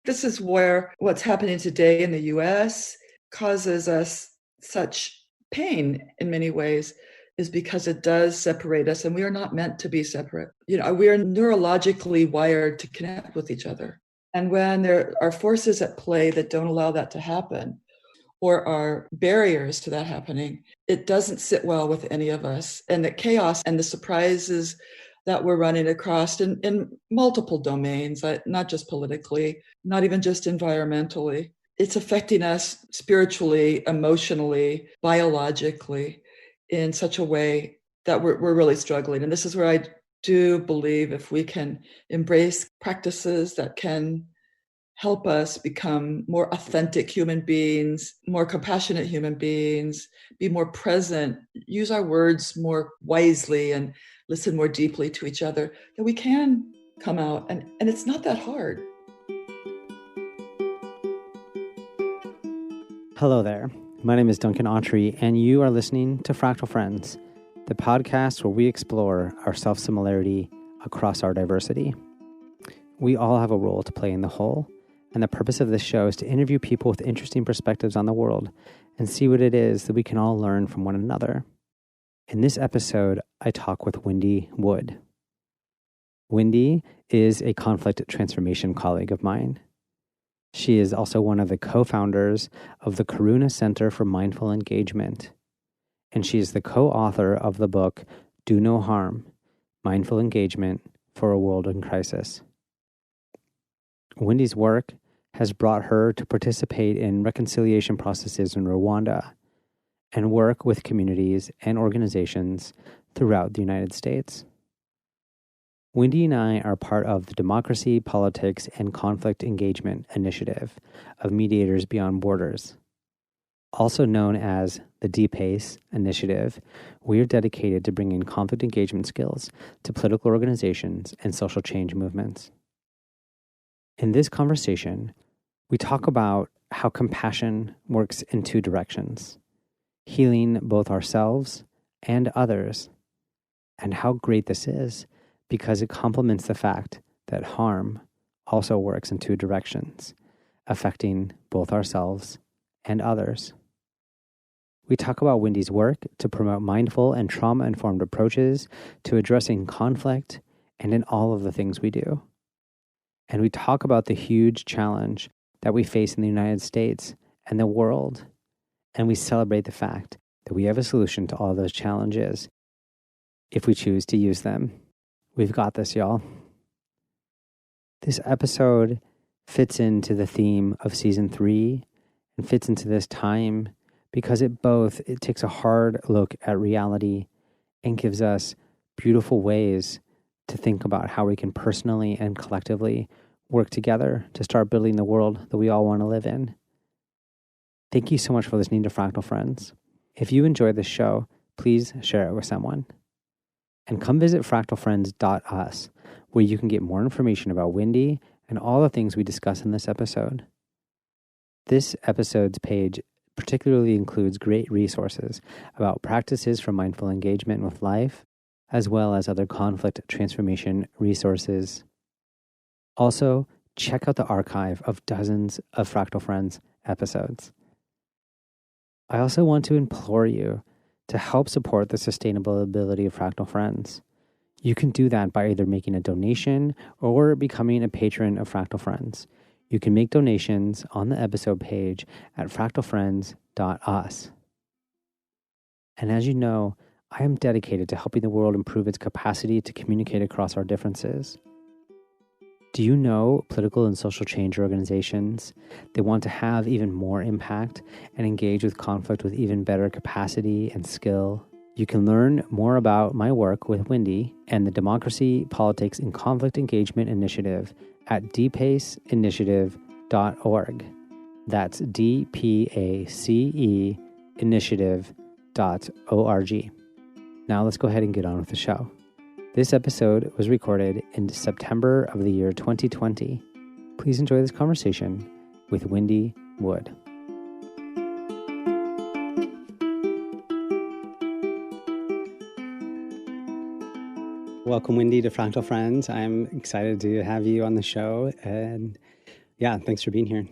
This is where what's happening today in the US causes us such pain in many ways, is because it does separate us, and we are not meant to be separate. We are neurologically wired to connect with each other. And when there are forces at play that don't allow that to happen, or are barriers to that happening, it doesn't sit well with any of us. And the chaos and the surprises that we're running across in multiple domains, not just politically, not even just environmentally, it's affecting us spiritually, emotionally, biologically, in such a way that we're really struggling. And this is where I do believe if we can embrace practices that can help us become more authentic human beings, more compassionate human beings, be more present, use our words more wisely, and listen more deeply to each other, that we can come out. And it's not that hard. Hello there. My name is Duncan Autry, and you are listening to Fractal Friends, the podcast where we explore our self-similarity across our diversity. We all have a role to play in the whole, and the purpose of this show is to interview people with interesting perspectives on the world and see what it is that we can all learn from one another. In this episode, I talk with Wendy Wood. Wendy is a conflict transformation colleague of mine. She is also one of the co-founders of the Karuna Center for Mindful Engagement, and she is the co-author of the book Do No Harm, Mindful Engagement for a World in Crisis. Wendy's work has brought her to participate in reconciliation processes in Rwanda and work with communities and organizations throughout the United States. Wendy and I are part of the Democracy, Politics, and Conflict Engagement Initiative of Mediators Beyond Borders. Also known as the DPACE Initiative, we are dedicated to bringing conflict engagement skills to political organizations and social change movements. In this conversation, we talk about how compassion works in two directions, healing both ourselves and others, and how great this is because it complements the fact that harm also works in two directions, affecting both ourselves and others. We talk about Wendy's work to promote mindful and trauma-informed approaches to addressing conflict and in all of the things we do. And we talk about the huge challenge that we face in the United States and the world. And we celebrate the fact that we have a solution to all those challenges if we choose to use them. We've got this, y'all. This episode fits into the theme of season 3 and fits into this time because it takes a hard look at reality and gives us beautiful ways to think about how we can personally and collectively work together to start building the world that we all want to live in. Thank you so much for listening to Fractal Friends. If you enjoy this show, please share it with someone. And come visit fractalfriends.us, where you can get more information about Wendy and all the things we discuss in this episode. This episode's page particularly includes great resources about practices for mindful engagement with life, as well as other conflict transformation resources. Also, check out the archive of dozens of Fractal Friends episodes. I also want to implore you to help support the sustainability of Fractal Friends. You can do that by either making a donation or becoming a patron of Fractal Friends. You can make donations on the episode page at fractalfriends.us. And as you know, I am dedicated to helping the world improve its capacity to communicate across our differences. Do you know political and social change organizations that want to have even more impact and engage with conflict with even better capacity and skill? You can learn more about my work with Wendy and the Democracy, Politics, and Conflict Engagement Initiative at dpaceinitiative.org. That's DPACE initiative.org. Now let's go ahead and get on with the show. This episode was recorded in September of the year 2020. Please enjoy this conversation with Wendy Wood. Welcome, Wendy, to Fractal Friends. I'm excited to have you on the show. And Yeah, thanks for being here.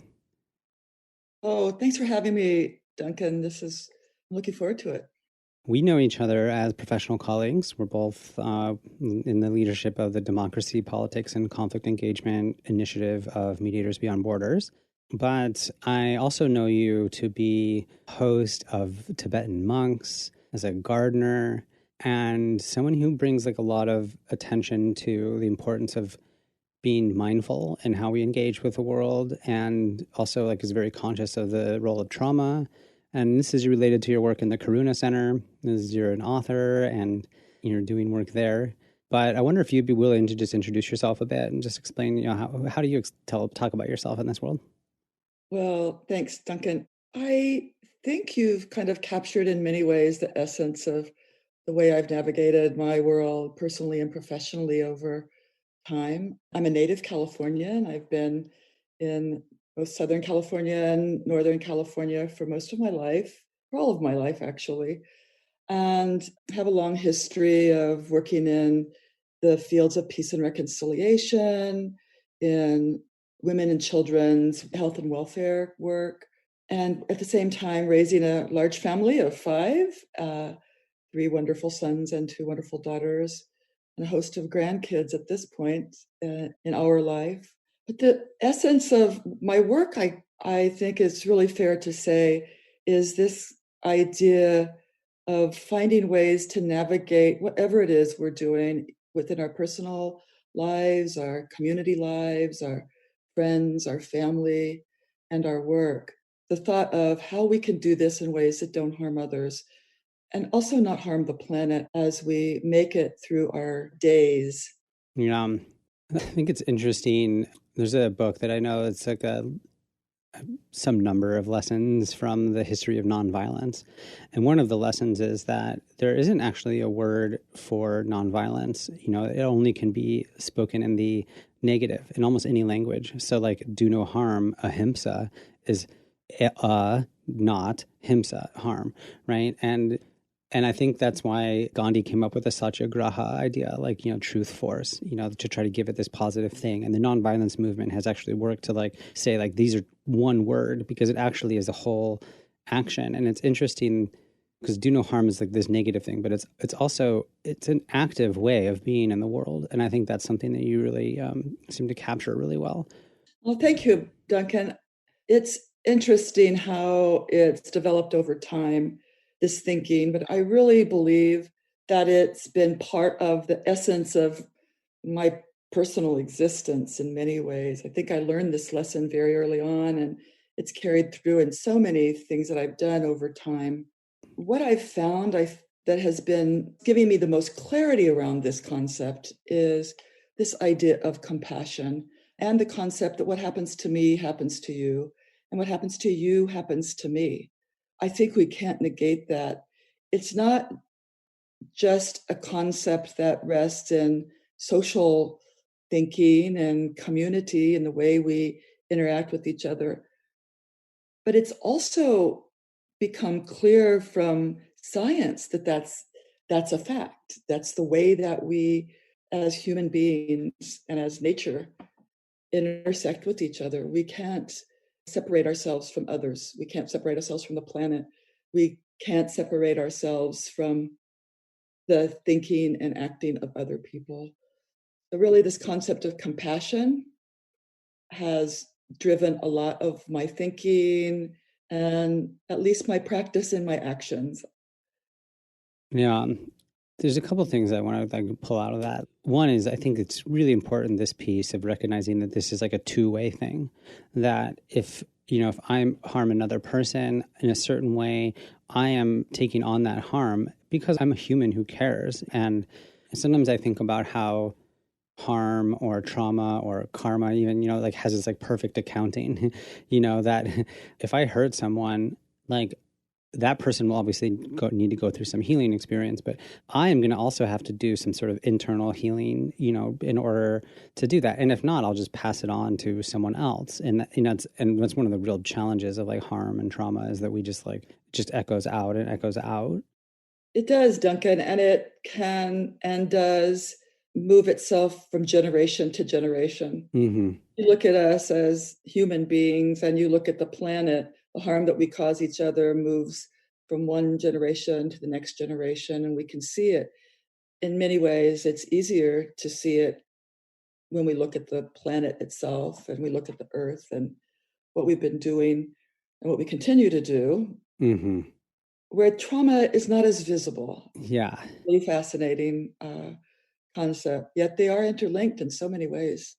Oh, thanks for having me, Duncan. I'm looking forward to it. We know each other as professional colleagues. We're both in the leadership of the Democracy, Politics, and Conflict Engagement Initiative of Mediators Beyond Borders. But I also know you to be host of Tibetan monks, as a gardener, and someone who brings like a lot of attention to the importance of being mindful in how we engage with the world, and also like is very conscious of the role of trauma. And this is related to your work in the Karuna Center, as you're an author and you're doing work there. But I wonder if you'd be willing to just introduce yourself a bit and just explain, how do you talk about yourself in this world? Well, thanks, Duncan. I think you've kind of captured in many ways the essence of the way I've navigated my world personally and professionally over time. I'm a native Californian. I've been in both Southern California and Northern California for most of my life, for all of my life, actually, and have a long history of working in the fields of peace and reconciliation, in women and children's health and welfare work, and at the same time raising a large family of five, three wonderful sons and two wonderful daughters, and a host of grandkids at this point in our life. But the essence of my work, I think it's really fair to say, is this idea of finding ways to navigate whatever it is we're doing within our personal lives, our community lives, our friends, our family, and our work. The thought of how we can do this in ways that don't harm others and also not harm the planet as we make it through our days. Yeah, I think it's interesting. There's a book that I know, it's like some number of lessons from the history of nonviolence. And one of the lessons is that there isn't actually a word for nonviolence. It only can be spoken in the negative in almost any language. So like do no harm, ahimsa is not himsa, harm, right? And I think that's why Gandhi came up with the satyagraha idea, like, truth force, to try to give it this positive thing. And the nonviolence movement has actually worked to like say like these are one word, because it actually is a whole action. And it's interesting because do no harm is like this negative thing, but it's also an active way of being in the world. And I think that's something that you really seem to capture really well. Well, thank you, Duncan. It's interesting how it's developed over time, this thinking, but I really believe that it's been part of the essence of my personal existence in many ways. I think I learned this lesson very early on, and it's carried through in so many things that I've done over time. What I've found that has been giving me the most clarity around this concept is this idea of compassion and the concept that what happens to me happens to you, and what happens to you happens to me. I think we can't negate that. It's not just a concept that rests in social thinking and community and the way we interact with each other, but it's also become clear from science that that's a fact. That's the way that we as human beings and as nature intersect with each other. We can't separate ourselves from others. We can't separate ourselves from the planet. We can't separate ourselves from the thinking and acting of other people. So really this concept of compassion has driven a lot of my thinking and at least my practice and my actions. Yeah. There's a couple of things I want to like pull out of that. One is I think it's really important, this piece of recognizing that this is like a two-way thing, that if I harm another person in a certain way, I am taking on that harm because I'm a human who cares. And sometimes I think about how harm or trauma or karma even, like has this like perfect accounting, that if I hurt someone, like that person will obviously need to go through some healing experience, but I am going to also have to do some sort of internal healing, in order to do that. And if not, I'll just pass it on to someone else. And, and that's one of the real challenges of like harm and trauma, is that we just echoes out and echoes out. It does, Duncan, and it can and does move itself from generation to generation. Mm-hmm. You look at us as human beings and you look at the planet, the harm that we cause each other moves from one generation to the next generation, and we can see it. In many ways, it's easier to see it when we look at the planet itself and we look at the earth and what we've been doing and what we continue to do, Mm-hmm. where trauma is not as visible. Yeah. Really fascinating concept, yet they are interlinked in so many ways.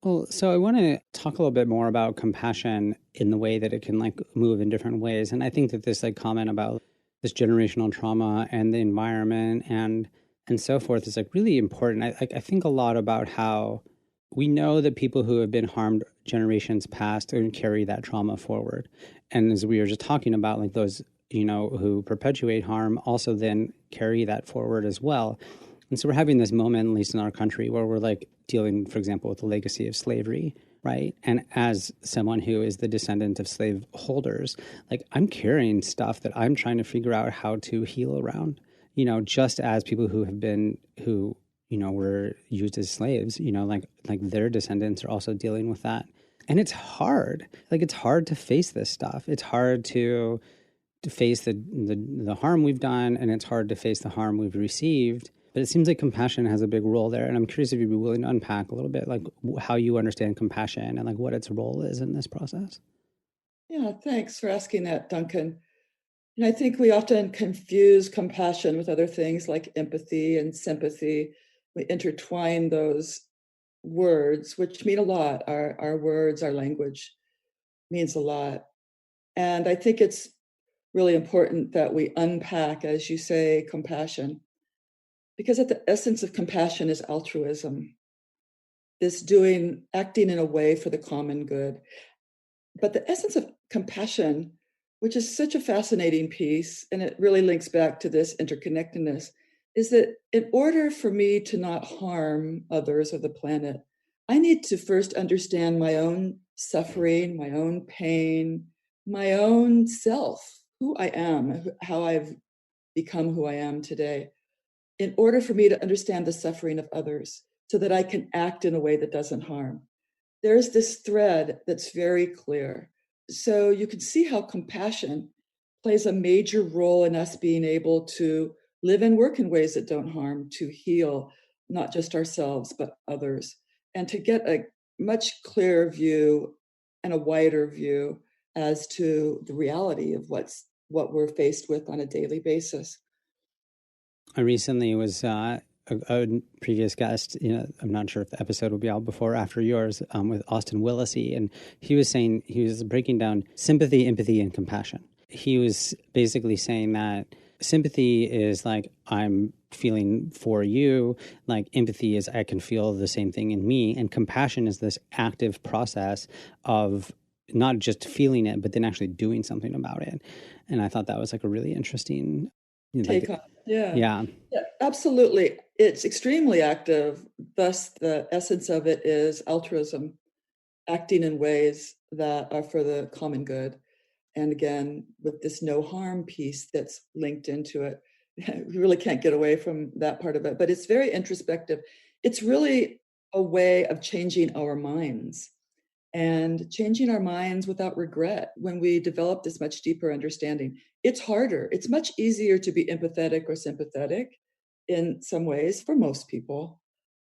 Well, so I want to talk a little bit more about compassion in the way that it can like move in different ways. And I think that this like comment about this generational trauma and the environment and so forth is like really important. I think a lot about how we know that people who have been harmed generations past and carry that trauma forward. And as we were just talking about, like those, who perpetuate harm also then carry that forward as well. And so we're having this moment, at least in our country, where we're like dealing, for example, with the legacy of slavery, right? And as someone who is the descendant of slave holders, like I'm carrying stuff that I'm trying to figure out how to heal around, just as people who have been, were used as slaves, like their descendants are also dealing with that. And it's hard. Like it's hard to face this stuff. It's hard to face the harm we've done, and it's hard to face the harm we've received. But it seems like compassion has a big role there. And I'm curious if you'd be willing to unpack a little bit, like how you understand compassion and like what its role is in this process. Yeah, thanks for asking that, Duncan. And I think we often confuse compassion with other things like empathy and sympathy. We intertwine those words, which mean a lot. Our words, our language means a lot. And I think it's really important that we unpack, as you say, compassion, because at the essence of compassion is altruism, this acting in a way for the common good. But the essence of compassion, which is such a fascinating piece, and it really links back to this interconnectedness, is that in order for me to not harm others or the planet, I need to first understand my own suffering, my own pain, my own self, who I am, how I've become who I am today, in order for me to understand the suffering of others so that I can act in a way that doesn't harm. There's this thread that's very clear. So you can see how compassion plays a major role in us being able to live and work in ways that don't harm, to heal not just ourselves, but others, and to get a much clearer view and a wider view as to the reality of what we're faced with on a daily basis. I recently was a previous guest, I'm not sure if the episode will be out before or after yours, with Austin Willisey. And he was breaking down sympathy, empathy, and compassion. He was basically saying that sympathy is like, I'm feeling for you. Like empathy is I can feel the same thing in me. And compassion is this active process of not just feeling it, but then actually doing something about it. And I thought that was like a really interesting Take on. Yeah. Yeah. Yeah, absolutely. It's extremely active. Thus, the essence of it is altruism, acting in ways that are for the common good. And again, with this no harm piece that's linked into it, we really can't get away from that part of it. But it's very introspective. It's really a way of changing our minds and changing our minds without regret when we develop this much deeper understanding. It's harder. It's much easier to be empathetic or sympathetic in some ways for most people.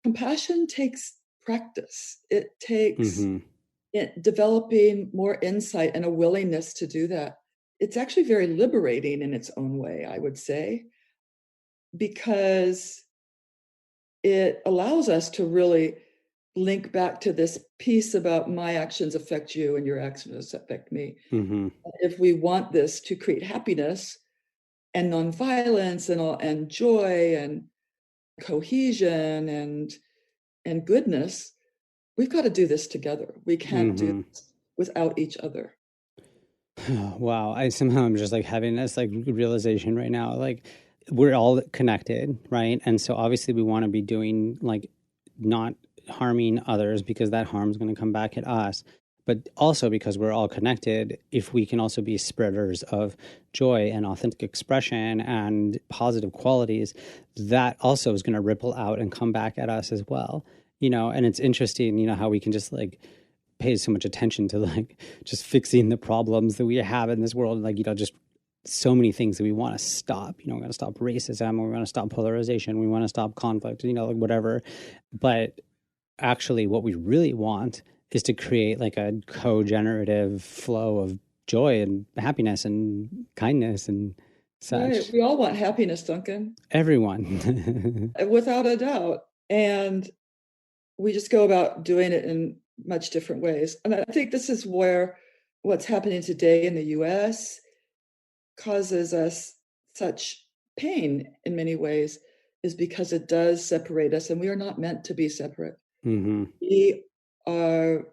Compassion takes practice. It takes Mm-hmm. developing more insight and a willingness to do that. It's actually very liberating in its own way, I would say, because it allows us to really link back to this piece about my actions affect you and your actions affect me. Mm-hmm. If we want this to create happiness and nonviolence and joy and cohesion and goodness, we've got to do this together. We can't do this without each other. Wow. I'm just like having this like realization right now, like we're all connected, right? And so obviously we want to be doing like not harming others because that harm is going to come back at us. but also because we're all connected, if we can also be spreaders of joy and authentic expression and positive qualities, that also is going to ripple out and come back at us as well. And it's interesting, how we can just like pay so much attention to like just fixing the problems that we have in this world, like, just so many things that we want to stop. We want to stop racism, we want to stop polarization, we want to stop conflict, like whatever. But actually what we really want is to create like a co-generative flow of joy and happiness and kindness and such. Right. We all want happiness, Duncan. Everyone. Without a doubt. And we just go about doing it in much different ways. And I think this is where what's happening today in the US causes us such pain in many ways, is because it does separate us, and we are not meant to be separate. Mm-hmm. We are,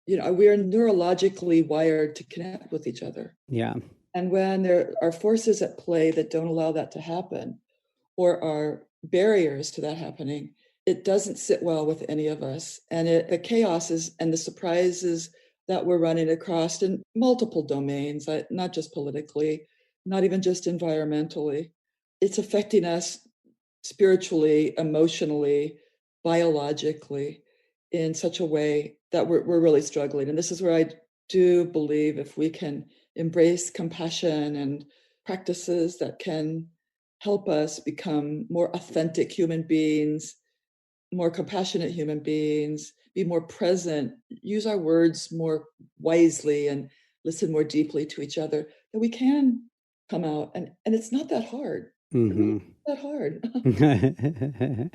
we are neurologically wired to connect with each other. Yeah. And when there are forces at play that don't allow that to happen, or are barriers to that happening, it doesn't sit well with any of us. And the chaoses and the surprises that we're running across in multiple domains, not just politically, not even just environmentally, it's affecting us spiritually, emotionally, biologically, in such a way that we're really struggling. And this is where I do believe if we can embrace compassion and practices that can help us become more authentic human beings, more compassionate human beings, be more present, use our words more wisely, and listen more deeply to each other, that we can come out. And it's not that hard. Mm-hmm. That hard.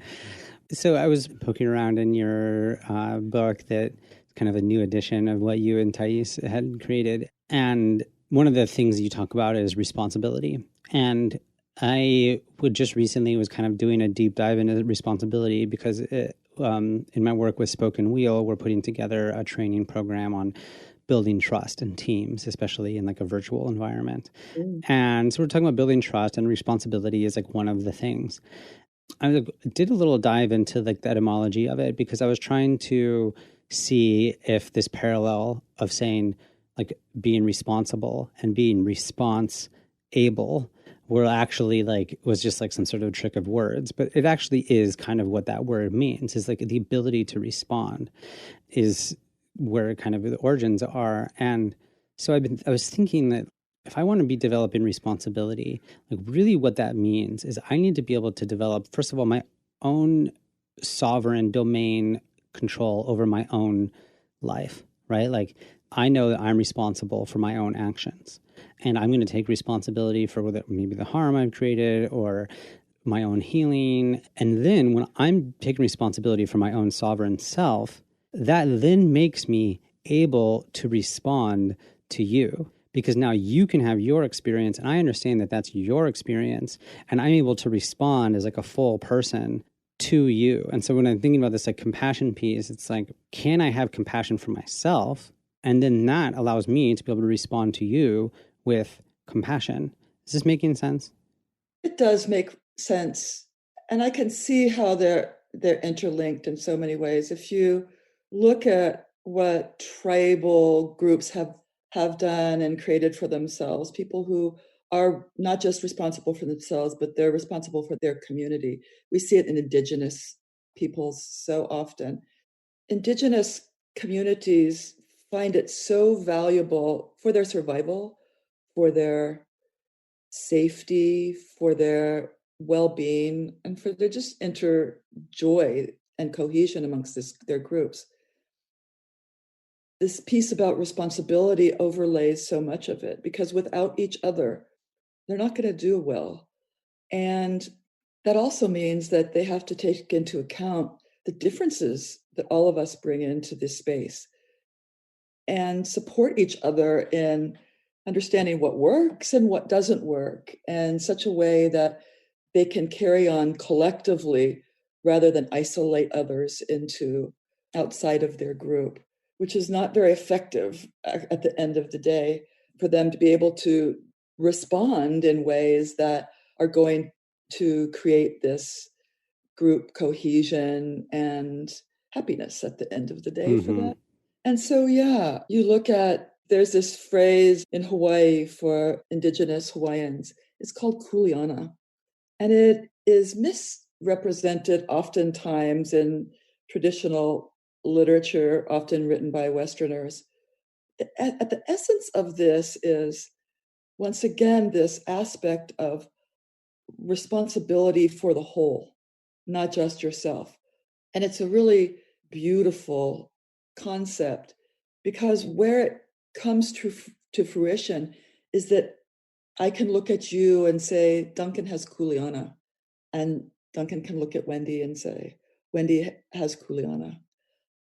So I was poking around in your book, that kind of a new edition of what you and Thais had created. And one of the things you talk about is responsibility. And I would just recently was kind of doing a deep dive into responsibility because in my work with Spoken Wheel, we're putting together a training program on building trust in teams, especially in like a virtual environment. And so we're talking about building trust, and responsibility is like one of the things. I did a little dive into like the etymology of it, because I was trying to see if this parallel of saying like being responsible and being response able were actually like, was just like some sort of trick of words. But it actually is kind of what that word means, is like the ability to respond is where kind of the origins are. And so I was thinking that if I want to be developing responsibility, like really what that means is I need to be able to develop, first of all, my own sovereign domain control over my own life, right? Like I know that I'm responsible for my own actions, and I'm going to take responsibility for whether maybe the harm I've created or my own healing. And then when I'm taking responsibility for my own sovereign self, that then makes me able to respond to you, because now you can have your experience and I understand that that's your experience, and I'm able to respond as like a full person to you. And so when I'm thinking about this like compassion piece, it's like, can I have compassion for myself? And then that allows me to be able to respond to you with compassion. Is this making sense? It does make sense. And I can see how they're interlinked in so many ways. If you look at what tribal groups have done and created for themselves, people who are not just responsible for themselves, but they're responsible for their community. We see it in indigenous peoples so often. Indigenous communities find it so valuable for their survival, for their safety, for their well-being, and for their just joy and cohesion amongst their groups. This piece about responsibility overlays so much of it, because without each other, they're not going to do well. And that also means that they have to take into account the differences that all of us bring into this space and support each other in understanding what works and what doesn't work in such a way that they can carry on collectively rather than isolate others into outside of their group, which is not very effective at the end of the day, for them to be able to respond in ways that are going to create this group cohesion and happiness at the end of the day for them. And so, yeah, you look at, there's this phrase in Hawaii for Indigenous Hawaiians. It's called kuleana. And it is misrepresented oftentimes in traditional literature, often written by Westerners. At the essence of this is, once again, this aspect of responsibility for the whole, not just yourself. And it's a really beautiful concept, because where it comes to fruition is that I can look at you and say, Duncan has kuleana. And Duncan can look at Wendy and say, Wendy has kuleana.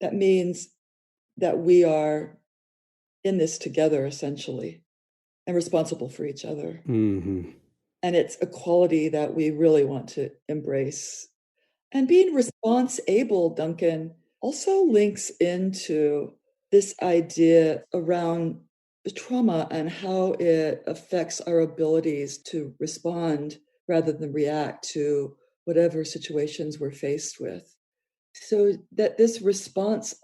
That means that we are in this together, essentially, and responsible for each other. Mm-hmm. And it's a quality that we really want to embrace. And being response able, Duncan, also links into this idea around the trauma and how it affects our abilities to respond rather than react to whatever situations we're faced with. So that this response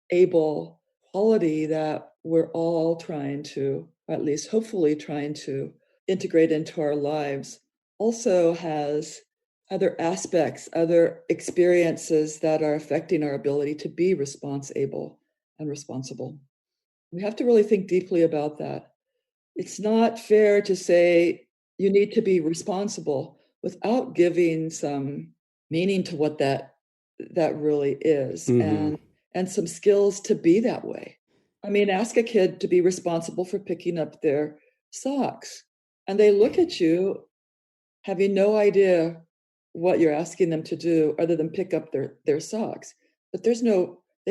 able quality that we're all trying to, or at least hopefully trying to integrate into our lives, also has other aspects, other experiences that are affecting our ability to be response able and responsible. We have to really think deeply about that. It's not fair to say you need to be responsible without giving some meaning to what that really is, Mm-hmm. and some skills to be that way. I mean, ask a kid to be responsible for picking up their socks, and they look at you having no idea what you're asking them to do other than pick up their socks. But they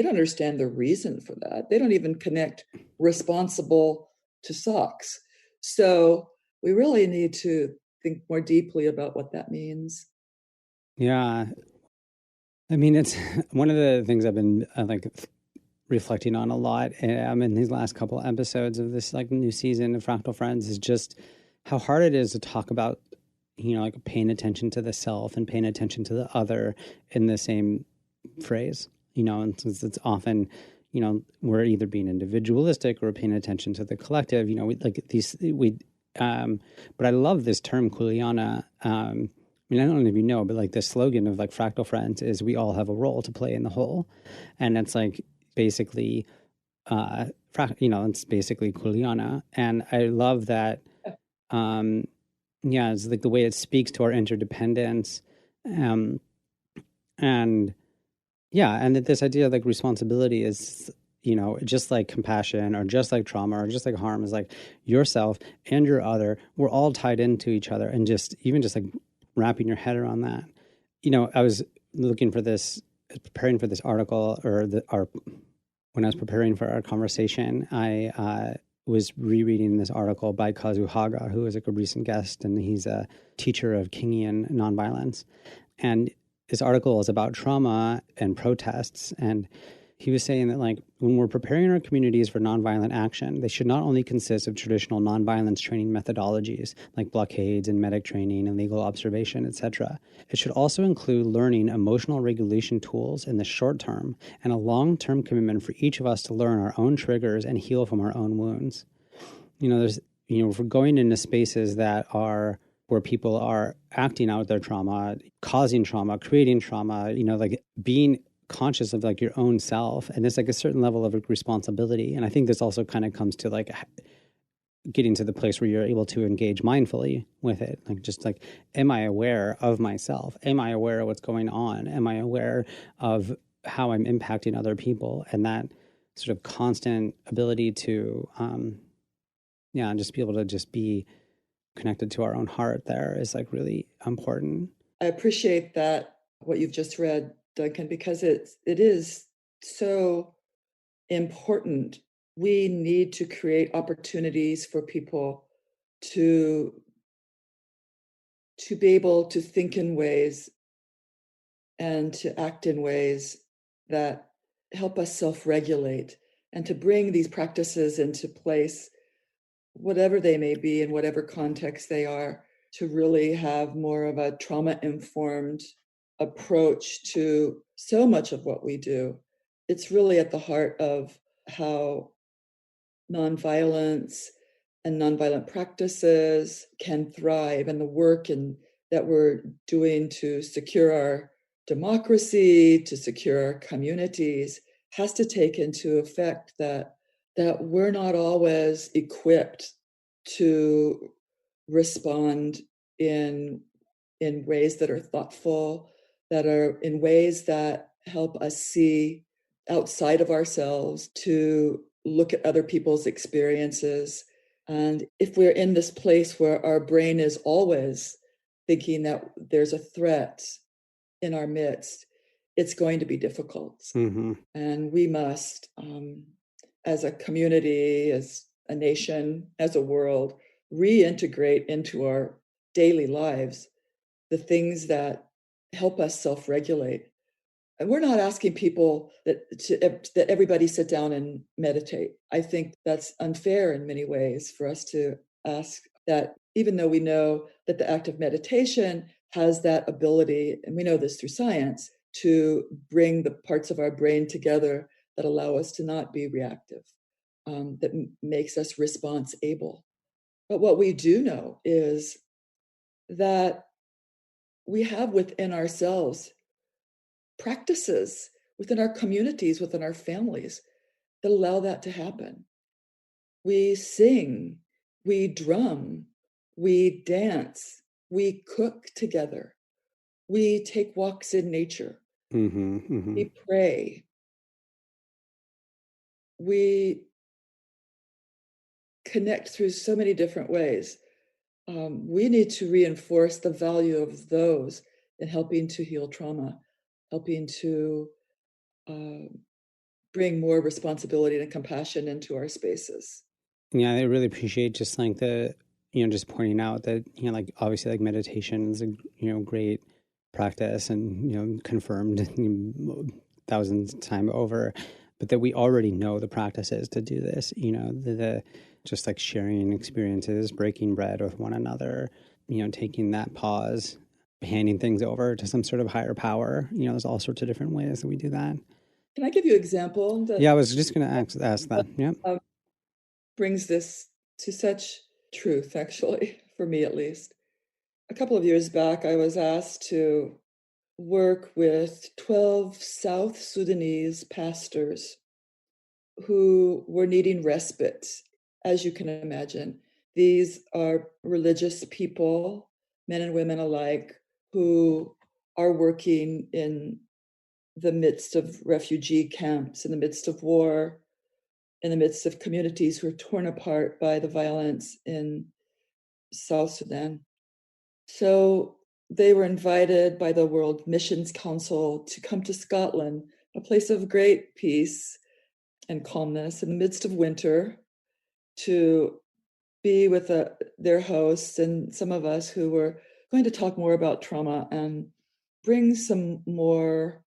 don't understand the reason for that. They don't even connect responsible to socks. So we really need to think more deeply about what that means. Yeah. I mean, it's one of the things I've been reflecting on a lot in these last couple episodes of this like new season of Fractal Friends is just how hard it is to talk about, like paying attention to the self and paying attention to the other in the same phrase, and since it's often, we're either being individualistic or paying attention to the collective, but I love this term kuleana. I mean, I don't know if you know, but like the slogan of like Fractal Friends is we all have a role to play in the whole. And it's like basically, it's basically kuleana. And I love that. It's like the way it speaks to our interdependence. And that this idea of like responsibility is, just like compassion or just like trauma or just like harm is like yourself and your other, we're all tied into each other. And just like wrapping your head around that. I was looking for this, preparing for this article when I was preparing for our conversation, I was rereading this article by Kazu Haga, who is like a recent guest, and he's a teacher of Kingian nonviolence. And this article is about trauma and protests. And he was saying that like when we're preparing our communities for nonviolent action, they should not only consist of traditional nonviolence training methodologies like blockades and medic training and legal observation, etc. It should also include learning emotional regulation tools in the short term and a long-term commitment for each of us to learn our own triggers and heal from our own wounds. If we're going into spaces that are where people are acting out their trauma, causing trauma, creating trauma, like being conscious of like your own self, and there's like a certain level of responsibility. And I think this also kind of comes to like getting to the place where you're able to engage mindfully with it. Like just like, am I aware of myself? Am I aware of what's going on? Am I aware of how I'm impacting other people? And that sort of constant ability to, just be able to just be connected to our own heart there is like really important. I appreciate that, what you've just read, Duncan, because it is so important. We need to create opportunities for people to be able to think in ways and to act in ways that help us self-regulate, and to bring these practices into place, whatever they may be, in whatever context they are, to really have more of a trauma-informed approach to so much of what we do. It's really at the heart of how nonviolence and nonviolent practices can thrive, and the work that we're doing to secure our democracy, to secure our communities, has to take into effect that we're not always equipped to respond in ways that are thoughtful, that are in ways that help us see outside of ourselves, to look at other people's experiences. And if we're in this place where our brain is always thinking that there's a threat in our midst, it's going to be difficult. Mm-hmm. And we must, as a community, as a nation, as a world, reintegrate into our daily lives the things that help us self-regulate. And we're not asking people that everybody sit down and meditate. I think that's unfair in many ways for us to ask that, even though we know that the act of meditation has that ability, and we know this through science, to bring the parts of our brain together that allow us to not be reactive, that makes us response able. But what we do know is that we have within ourselves practices, within our communities, within our families, that allow that to happen. We sing, we drum, we dance, we cook together, we take walks in nature, Mm-hmm. Mm-hmm. we pray, we connect through so many different ways. We need to reinforce the value of those in helping to heal trauma, helping to bring more responsibility and compassion into our spaces. Yeah, I really appreciate just like just pointing out that, like obviously like meditation is a, great practice and, confirmed thousands of times over, but that we already know the practices to do this, the just like sharing experiences, breaking bread with one another, taking that pause, handing things over to some sort of higher power. There's all sorts of different ways that we do that. Can I give you an example that Yeah, I was just going to ask that. Yeah. brings this to such truth, actually, for me at least? A couple of years back, I was asked to work with 12 South Sudanese pastors who were needing respite, as you can imagine. These are religious people, men and women alike, who are working in the midst of refugee camps, in the midst of war, in the midst of communities who are torn apart by the violence in South Sudan. So they were invited by the World Missions Council to come to Scotland, a place of great peace and calmness in the midst of winter, to be with their hosts and some of us who were going to talk more about trauma and bring some more,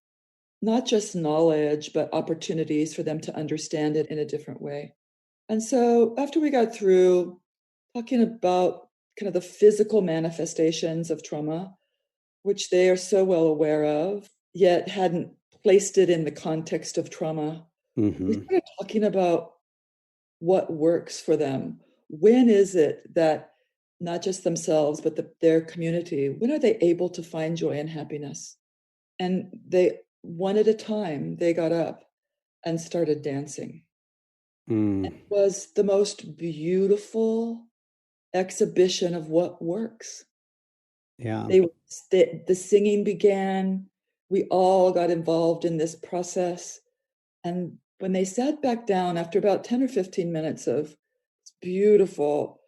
not just knowledge, but opportunities for them to understand it in a different way. And so after we got through talking about kind of the physical manifestations of trauma, which they are so well aware of, yet hadn't placed it in the context of trauma, we Mm-hmm. started talking about what works for them. When is it that not just themselves, but their community, when are they able to find joy and happiness? And they, one at a time, they got up and started dancing. Mm. It was the most beautiful exhibition of what works. Yeah. The singing began. We all got involved in this process. And when they sat back down after about 10 or 15 minutes of beautiful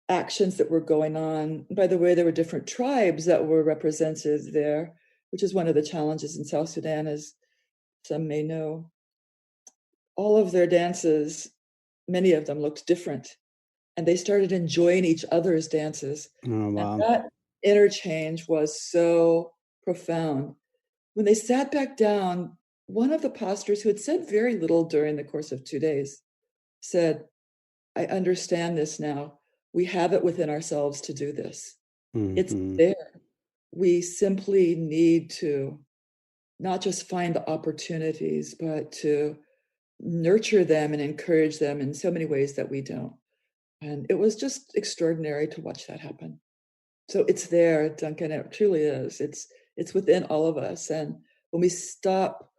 actions that were going on, by the way, there were different tribes that were represented there, which is one of the challenges in South Sudan, as some may know. All of their dances, many of them looked different, and they started enjoying each other's dances. Oh, And wow. that interchange was so profound. When they sat back down, one of the pastors, who had said very little during the course of 2 days, said, I understand this now. We have it within ourselves to do this. It's Mm-hmm. there. We simply need to not just find the opportunities, but to nurture them and encourage them in so many ways that we don't. And it was just extraordinary to watch that happen. So it's there, Duncan. It truly is. It's within all of us. And when we stop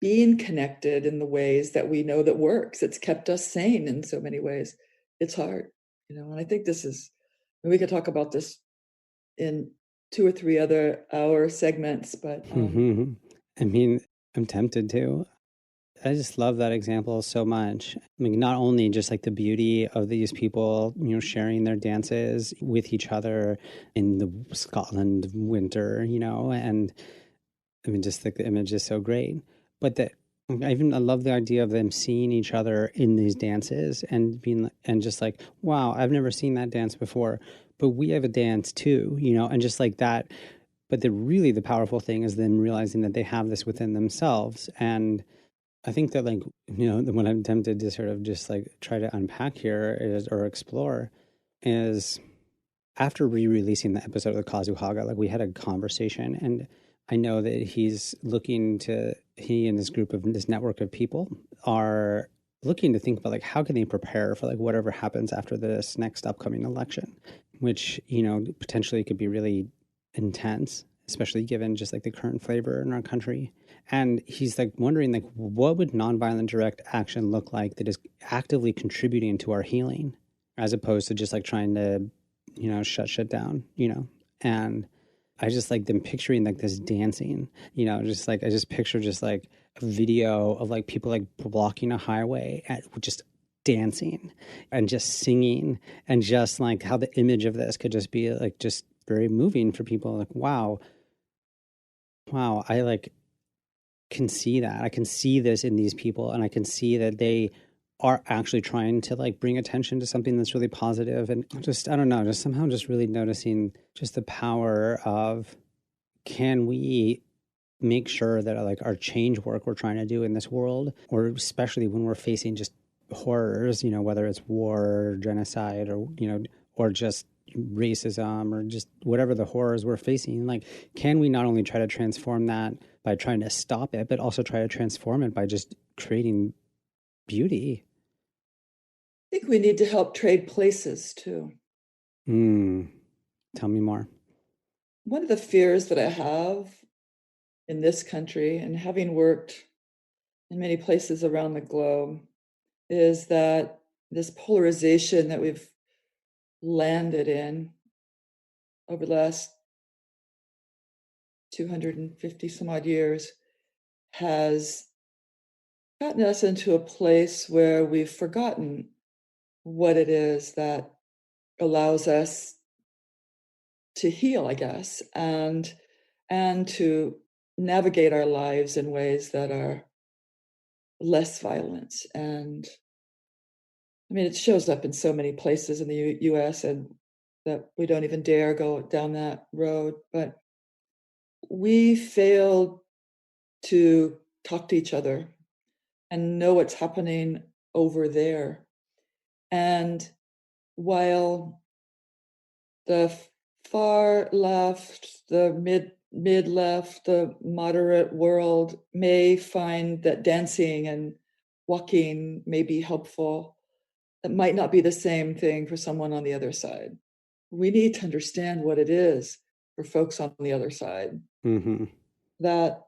being connected in the ways that we know that works, it's kept us sane in so many ways. It's hard, and I think and we could talk about this in 2 or 3 other hour segments, but I mean, I'm tempted to. I just love that example so much. I mean, not only just like the beauty of these people, sharing their dances with each other in the Scotland winter, and I mean, just like the image is so great. But that I love the idea of them seeing each other in these dances and and just like, wow, I've never seen that dance before, but we have a dance too, and just like that. But the powerful thing is them realizing that they have this within themselves. And I think that what I'm tempted to sort of just like try to unpack here or explore is after re-releasing the episode of the Kazuhaga, like we had a conversation, and I know that he and this network of people are looking to think about like how can they prepare for like whatever happens after this next upcoming election, which, potentially could be really intense, especially given just like the current flavor in our country. And he's like wondering like what would nonviolent direct action look like that is actively contributing to our healing as opposed to just like trying to, shut shit down, and I just like them picturing like this dancing, just like I just picture just like a video of like people like blocking a highway at just dancing and just singing, and just like how the image of this could just be like just very moving for people. Like, wow, I like can see that. I can see this in these people, and I can see that they are actually trying to like bring attention to something that's really positive. And just, I don't know, just somehow just really noticing just the power of, can we make sure that like our change work we're trying to do in this world, or especially when we're facing just horrors, whether it's war or genocide or, or just racism or just whatever the horrors we're facing, like, can we not only try to transform that by trying to stop it, but also try to transform it by just creating beauty? I think we need to help trade places too. Tell me more. One of the fears that I have in this country, and having worked in many places around the globe, is that this polarization that we've landed in over the last 250 some odd years has gotten us into a place where we've forgotten what it is that allows us to heal, I guess, and to navigate our lives in ways that are less violent. And I mean, it shows up in so many places in the US, and that we don't even dare go down that road. But we failed to talk to each other and know what's happening over there. And while the far left, the mid left, the moderate world may find that dancing and walking may be helpful, it might not be the same thing for someone on the other side. We need to understand what it is for folks on the other side that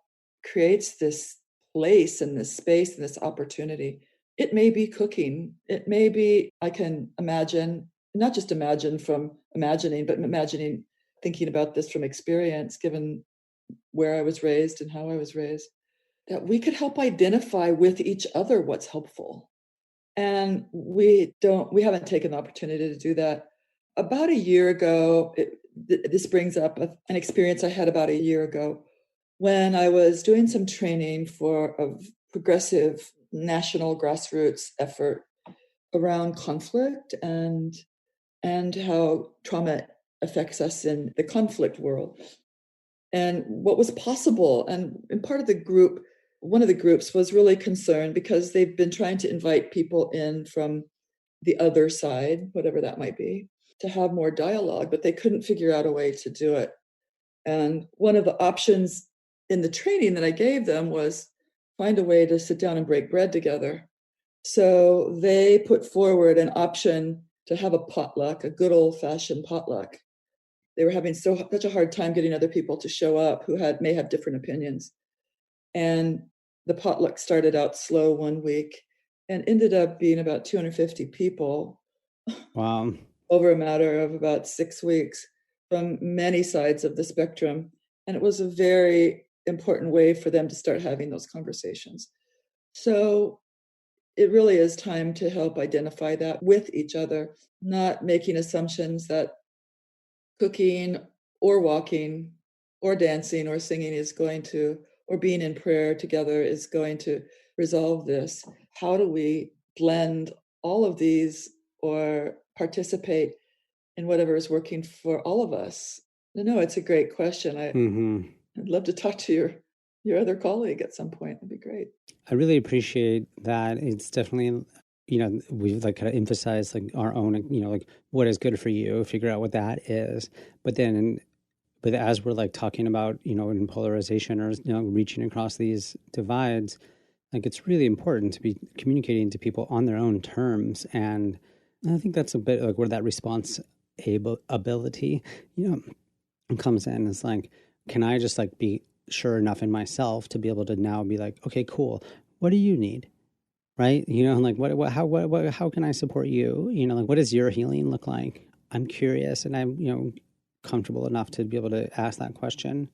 creates this place and this space and this opportunity. It may be cooking. It may be, I can imagine, not just imagine from imagining, but imagining, thinking about this from experience, given where I was raised and how I was raised, that we could help identify with each other what's helpful. And we haven't taken the opportunity to do that. About a year ago, this brings up an experience I had about a year ago when I was doing some training for a progressive national grassroots effort around conflict and how trauma affects us in the conflict world and what was possible. And part of the group, one of the groups was really concerned because they've been trying to invite people in from the other side, whatever that might be, to have more dialogue, but they couldn't figure out a way to do it. And one of the options in the training that I gave them was find a way to sit down and break bread together. So they put forward an option to have a potluck, a good old-fashioned potluck. They were having such a hard time getting other people to show up who may have different opinions. And the potluck started out slow one week and ended up being about 250 people. Wow. Over a matter of about 6 weeks from many sides of the spectrum. And it was a very important way for them to start having those conversations. So it really is time to help identify that with each other, not making assumptions that cooking or walking or dancing or singing is going to, or being in prayer together is going to resolve this. How do we blend all of these or participate in whatever is working for all of us? No, it's a great question. I'd love to talk to your other colleague at some point. That'd be great. I really appreciate that. It's definitely, we've like kind of emphasized like our own, like what is good for you, figure out what that is. But as we're like talking about, in polarization or, reaching across these divides, like it's really important to be communicating to people on their own terms. And I think that's a bit like where that response ability, comes in. It's like, can I just like be sure enough in myself to be able to now be like, okay, cool. What do you need? Right? Like how can I support you? Like what does your healing look like? I'm curious and I'm, comfortable enough to be able to ask that question.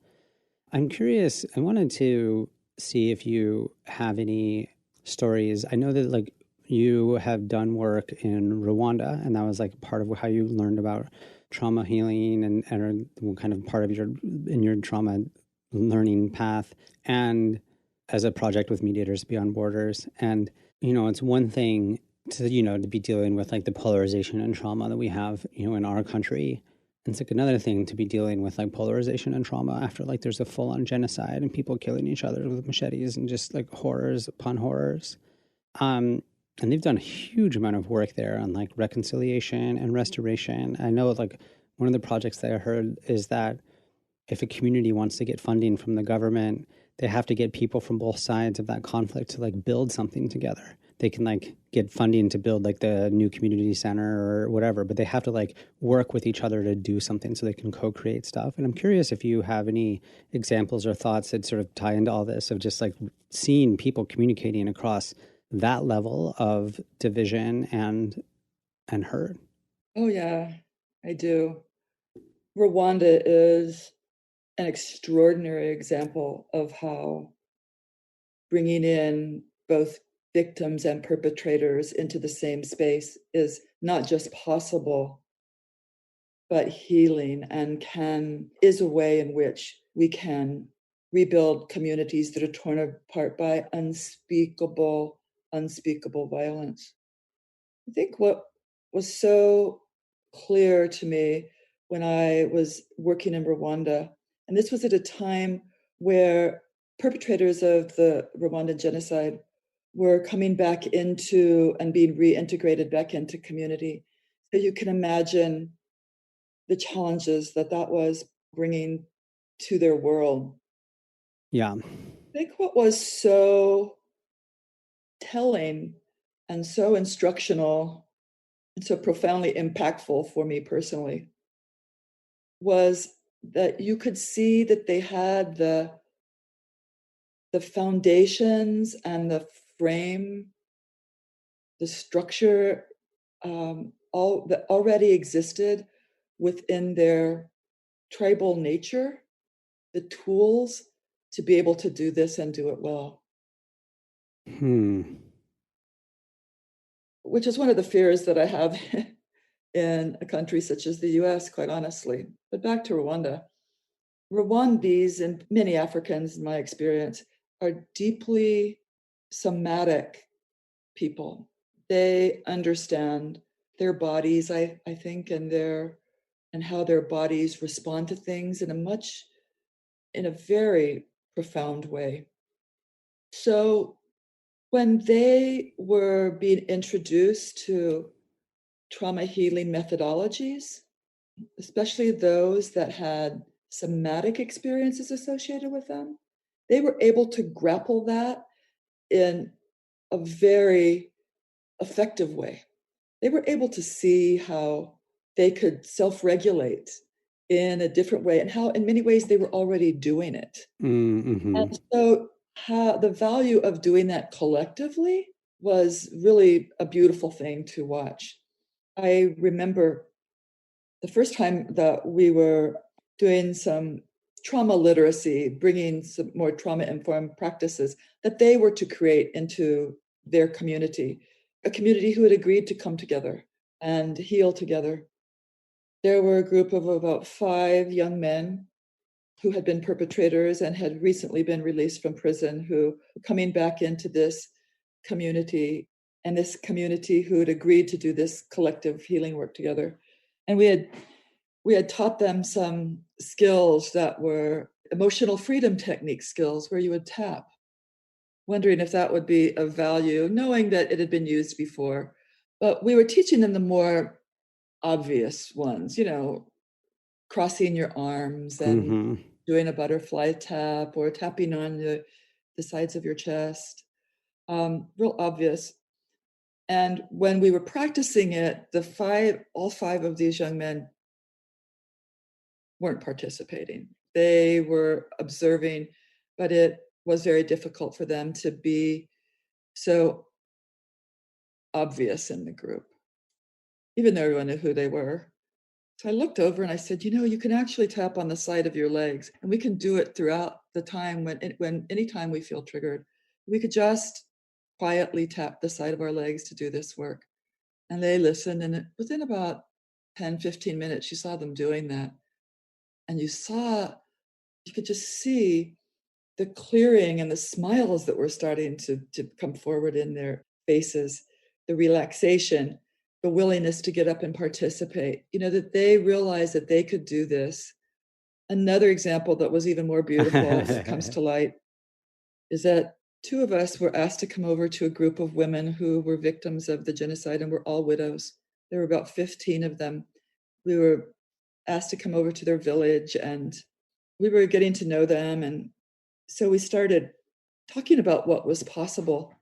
I'm curious. I wanted to see if you have any stories. I know that like you have done work in Rwanda, and that was like part of how you learned about trauma healing and are kind of part of your trauma learning path, and as a project with Mediators Beyond Borders. And it's one thing to to be dealing with like the polarization and trauma that we have in our country. It's like another thing to be dealing with like polarization and trauma after like there's a full-on genocide and people killing each other with machetes and just like horrors upon horrors. And they've done a huge amount of work there on like reconciliation and restoration. I know like one of the projects that I heard is that if a community wants to get funding from the government, they have to get people from both sides of that conflict to like build something together. They can like get funding to build like the new community center or whatever, but they have to like work with each other to do something so they can co-create stuff. And I'm curious if you have any examples or thoughts that sort of tie into all this of just like seeing people communicating across that level of division and hurt. Oh yeah, I do. Rwanda is an extraordinary example of how bringing in both victims and perpetrators into the same space is not just possible, but healing, and is a way in which we can rebuild communities that are torn apart by unspeakable violence. I think what was so clear to me when I was working in Rwanda, and this was at a time where perpetrators of the Rwandan genocide were coming back into and being reintegrated back into community. So you can imagine the challenges that was bringing to their world. Yeah. I think what was so telling and so instructional and so profoundly impactful for me personally was that you could see that they had the foundations and the frame, the structure, all that already existed within their tribal nature, the tools to be able to do this and do it well. Which is one of the fears that I have in a country such as the US, quite honestly. But back to Rwanda. Rwandese and many Africans, in my experience, are deeply somatic people. They understand their bodies, I think, and how their bodies respond to things in a very profound way. So when they were being introduced to trauma healing methodologies, especially those that had somatic experiences associated with them, they were able to grapple that in a very effective way. They were able to see how they could self-regulate in a different way and how in many ways they were already doing it. Mm-hmm. And so how the value of doing that collectively was really a beautiful thing to watch. I remember the first time that we were doing some trauma literacy, bringing some more trauma-informed practices that they were to create into their community, a community who had agreed to come together and heal together. There were a group of about 5 young men who had been perpetrators and had recently been released from prison, who were coming back into this community, and this community who had agreed to do this collective healing work together. And we had taught them some skills that were emotional freedom technique skills, where you would tap, wondering if that would be of value, knowing that it had been used before. But we were teaching them the more obvious ones, crossing your arms and Mm-hmm. doing a butterfly tap or tapping on the sides of your chest, real obvious. And when we were practicing it, all 5 of these young men weren't participating. They were observing, but it was very difficult for them to be so obvious in the group, even though everyone knew who they were. So I looked over and I said, you can actually tap on the side of your legs, and we can do it throughout the time when anytime we feel triggered. We could just quietly tap the side of our legs to do this work. And they listened, and within about 10, 15 minutes, you saw them doing that. And you could just see the clearing and the smiles that were starting to come forward in their faces, the relaxation, the willingness to get up and participate, that they realized that they could do this. Another example that was even more beautiful that comes to light is that 2 of us were asked to come over to a group of women who were victims of the genocide and were all widows. There were about 15 of them. We were asked to come over to their village, and we were getting to know them. And so we started talking about what was possible.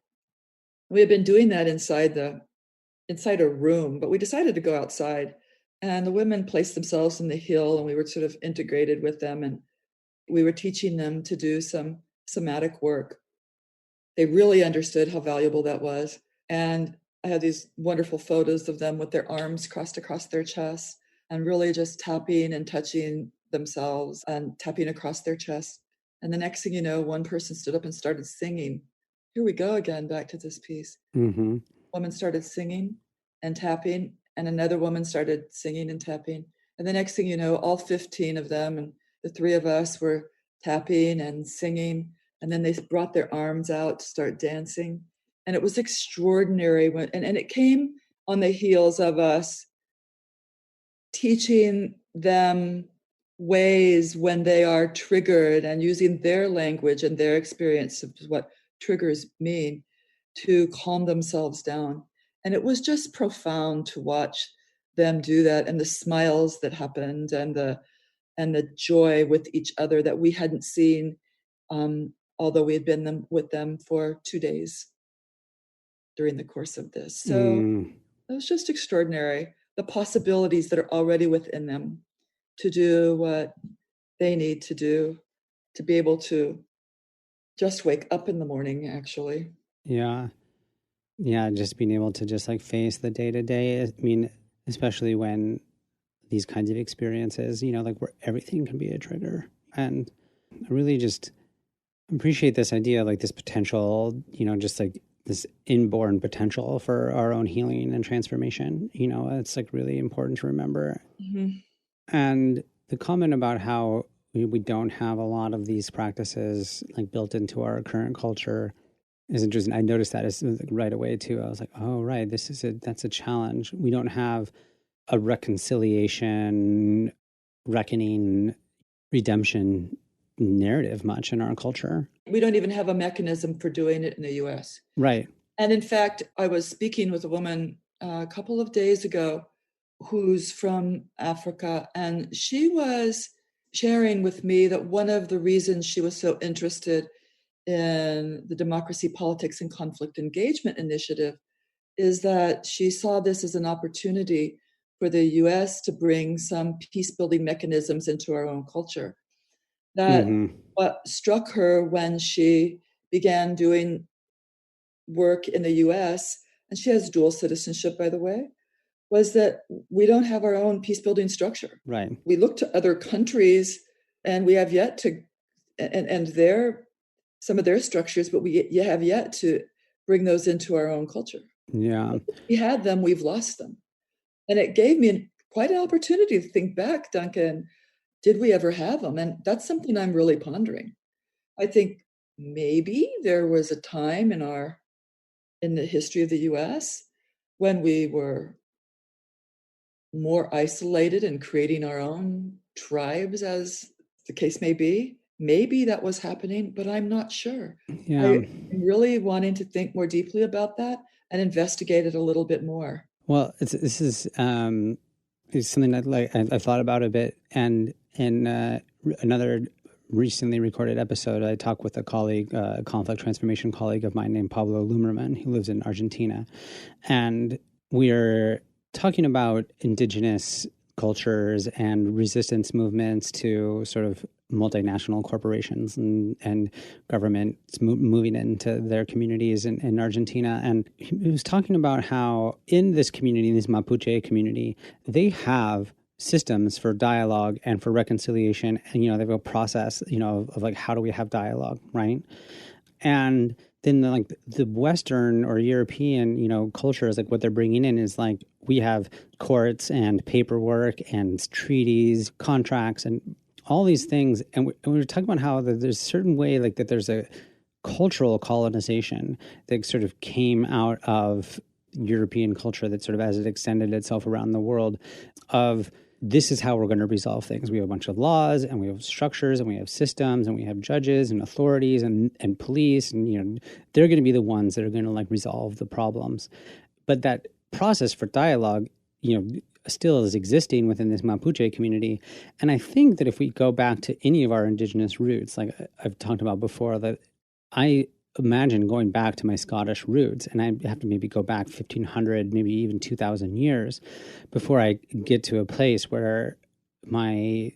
We had been doing that inside a room, but we decided to go outside. And the women placed themselves in the hill, and we were sort of integrated with them. And we were teaching them to do some somatic work. They really understood how valuable that was. And I had these wonderful photos of them with their arms crossed across their chests and really just tapping and touching themselves and tapping across their chest. And the next thing you know, one person stood up and started singing. Here we go again, back to this piece. Mm-hmm. Woman started singing and tapping, and another woman started singing and tapping. And the next thing you know, all 15 of them and the 3 of us were tapping and singing. And then they brought their arms out to start dancing. And it was extraordinary. And it came on the heels of us teaching them ways when they are triggered and using their language and their experience of what triggers mean to calm themselves down. And it was just profound to watch them do that, and the smiles that happened and the joy with each other that we hadn't seen, although we had been with them for 2 days during the course of this. So it was just extraordinary, the possibilities that are already within them to do what they need to do, to be able to just wake up in the morning, actually. Yeah. Yeah. Just being able to just like face the day to day. I mean, especially when these kinds of experiences, like where everything can be a trigger. And I really just appreciate this idea, like this potential, just like this inborn potential for our own healing and transformation. It's like really important to remember. Mm-hmm. And the comment about how we don't have a lot of these practices like built into our current culture is interesting. I noticed that right away too. I was like, oh, right. That's a challenge. We don't have a reconciliation, reckoning, redemption narrative much in our culture. We don't even have a mechanism for doing it in the US. Right. And in fact, I was speaking with a woman a couple of days ago who's from Africa, and she was sharing with me that one of the reasons she was so interested in the Democracy, Politics, and Conflict Engagement Initiative is that she saw this as an opportunity for the US to bring some peace-building mechanisms into our own culture. That what struck her when she began doing work in the US, and she has dual citizenship, by the way, was that we don't have our own peace-building structure. Right. We look to other countries and we have yet to, and their, some of their structures, but we have yet to bring those into our own culture. Yeah. We had them, we've lost them. And it gave me quite an opportunity to think back, Duncan, did we ever have them? And that's something I'm really pondering. I think maybe there was a time in the history of the US when we were more isolated and creating our own tribes, as the case may be. Maybe that was happening, but I'm not sure. Yeah. I'm really wanting to think more deeply about that and investigate it a little bit more. Well, this is something that I thought about a bit, and in another recently recorded episode, I talked with a colleague, a conflict transformation colleague of mine named Pablo Lumerman, who lives in Argentina, and we are talking about indigenous cultures and resistance movements to sort of multinational corporations and governments moving into their communities in Argentina. And he was talking about how in this community, in this Mapuche community, they have systems for dialogue and for reconciliation. And, they have a process, of like, how do we have dialogue, right? And then the Western or European, cultures, like what they're bringing in is like, we have courts and paperwork and treaties, contracts, and all these things. And we were talking about how there's a certain way, like that there's a cultural colonization that sort of came out of European culture that sort of, as it extended itself around the world, of this is how we're going to resolve things. We have a bunch of laws and we have structures and we have systems and we have judges and authorities and police. And, they're going to be the ones that are going to like resolve the problems. But that process for dialogue, still is existing within this Mapuche community. And I think that if we go back to any of our indigenous roots, like I've talked about before, that I imagine going back to my Scottish roots, and I have to maybe go back 1,500, maybe even 2,000 years before I get to a place where my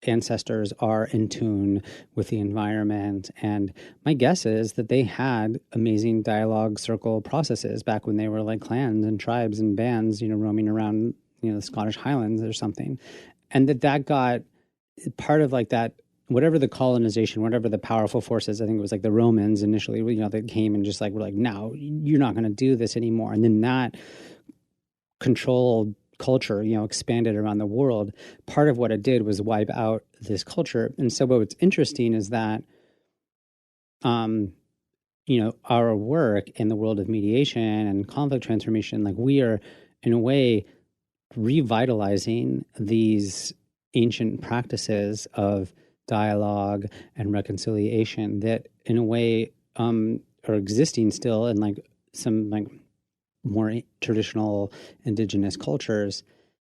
ancestors are in tune with the environment. And my guess is that they had amazing dialogue circle processes back when they were like clans and tribes and bands, roaming around, the Scottish Highlands or something. And that got part of like that, whatever the colonization, whatever the powerful forces, I think it was like the Romans initially, that came and just like, were like, no, you're not going to do this anymore. And then that controlled culture, expanded around the world. Part of what it did was wipe out this culture. And so what's interesting is that, our work in the world of mediation and conflict transformation, like we are in a way revitalizing these ancient practices of dialogue and reconciliation that in a way are existing still in like some like more traditional indigenous cultures.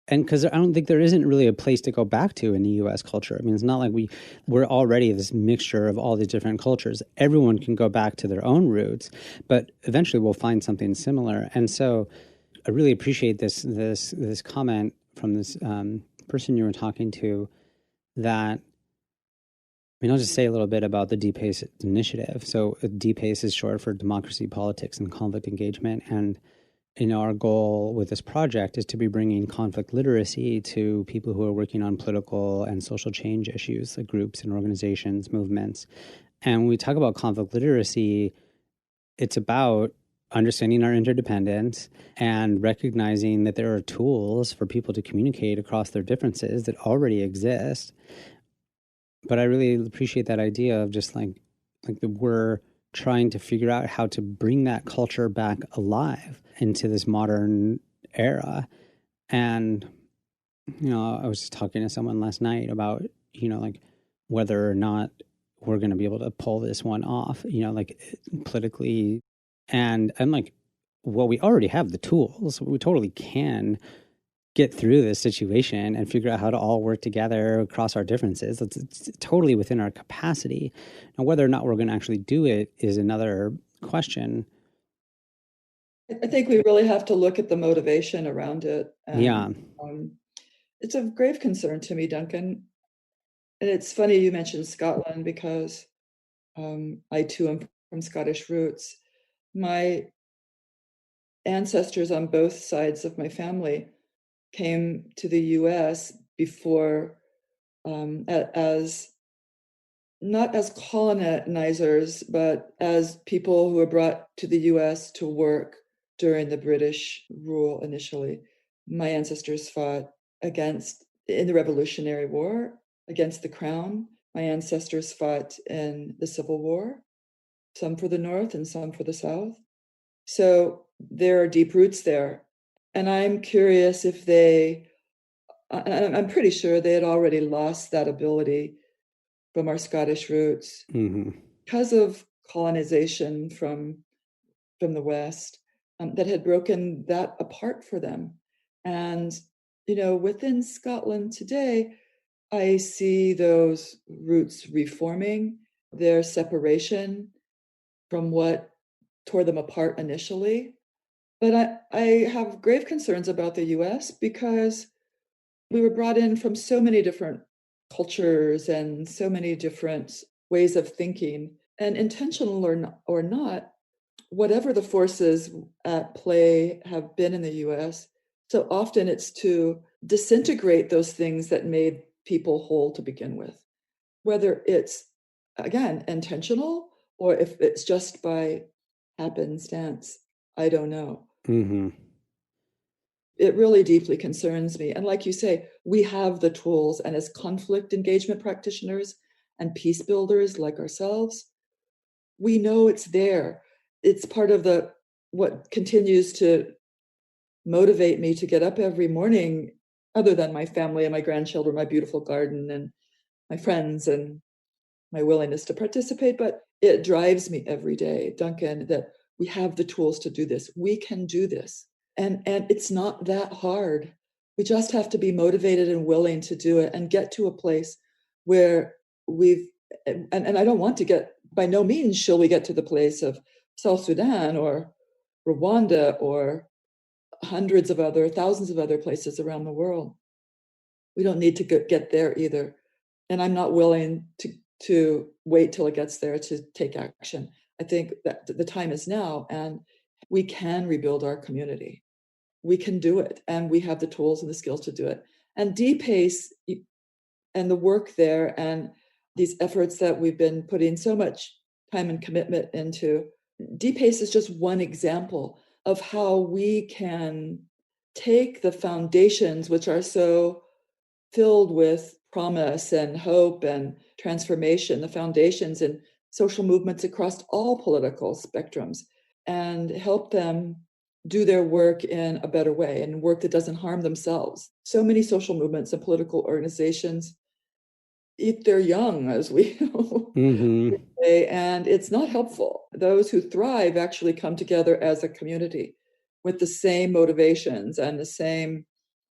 And because I don't think there isn't really a place to go back to in the U.S. culture. I mean, it's not like we're already this mixture of all these different cultures. Everyone can go back to their own roots, but eventually we'll find something similar. And so I really appreciate this comment from this person you were talking to, that, I'll just say a little bit about the DPACE initiative. So DPACE is short for Democracy, Politics, and Conflict Engagement. And our goal with this project is to be bringing conflict literacy to people who are working on political and social change issues, like groups and organizations, movements. And when we talk about conflict literacy, it's about understanding our interdependence and recognizing that there are tools for people to communicate across their differences that already exist. But I really appreciate that idea of just like we're trying to figure out how to bring that culture back alive into this modern era. And, I was just talking to someone last night about, like whether or not we're going to be able to pull this one off, like politically. And I'm like, well, we already have the tools. We totally can get through this situation and figure out how to all work together across our differences. It's totally within our capacity. Now, whether or not we're going to actually do it is another question. I think we really have to look at the motivation around it. And, it's of grave concern to me, Duncan. And it's funny you mentioned Scotland because I too am from Scottish roots. My ancestors on both sides of my family came to the US before as not as colonizers, but as people who were brought to the US to work during the British rule initially. My ancestors fought in the Revolutionary War against the Crown. My ancestors fought in the Civil War, some for the North and some for the South. So there are deep roots there. And I'm curious if I'm pretty sure they had already lost that ability from our Scottish roots because of colonization from the West that had broken that apart for them. And, within Scotland today, I see those roots reforming, their separation from what tore them apart initially. But I have grave concerns about the US because we were brought in from so many different cultures and so many different ways of thinking. And intentional or not, whatever the forces at play have been in the US, so often it's to disintegrate those things that made people whole to begin with. Whether it's, again, intentional or if it's just by happenstance, I don't know. It really deeply concerns me. And like you say, we have the tools, and as conflict engagement practitioners and peace builders like ourselves, we know it's there. It's part of what continues to motivate me to get up every morning, other than my family and my grandchildren, my beautiful garden and my friends and my willingness to participate. But it drives me every day, Duncan, that we have the tools to do this. We can do this. And it's not that hard. We just have to be motivated and willing to do it and get to a place where and I don't want to get, by no means shall we get to the place of South Sudan or Rwanda or thousands of other places around the world. We don't need to get there either. And I'm not willing to wait till it gets there to take action. I think that the time is now, and we can rebuild our community. We can do it, and we have the tools and the skills to do it. And DPACE and the work there and these efforts that we've been putting so much time and commitment into, DPACE is just one example of how we can take the foundations, which are so filled with promise and hope and transformation, the foundations in social movements across all political spectrums, and help them do their work in a better way and work that doesn't harm themselves. So many social movements and political organizations eat their young, as we say, and it's not helpful. Those who thrive actually come together as a community with the same motivations and the same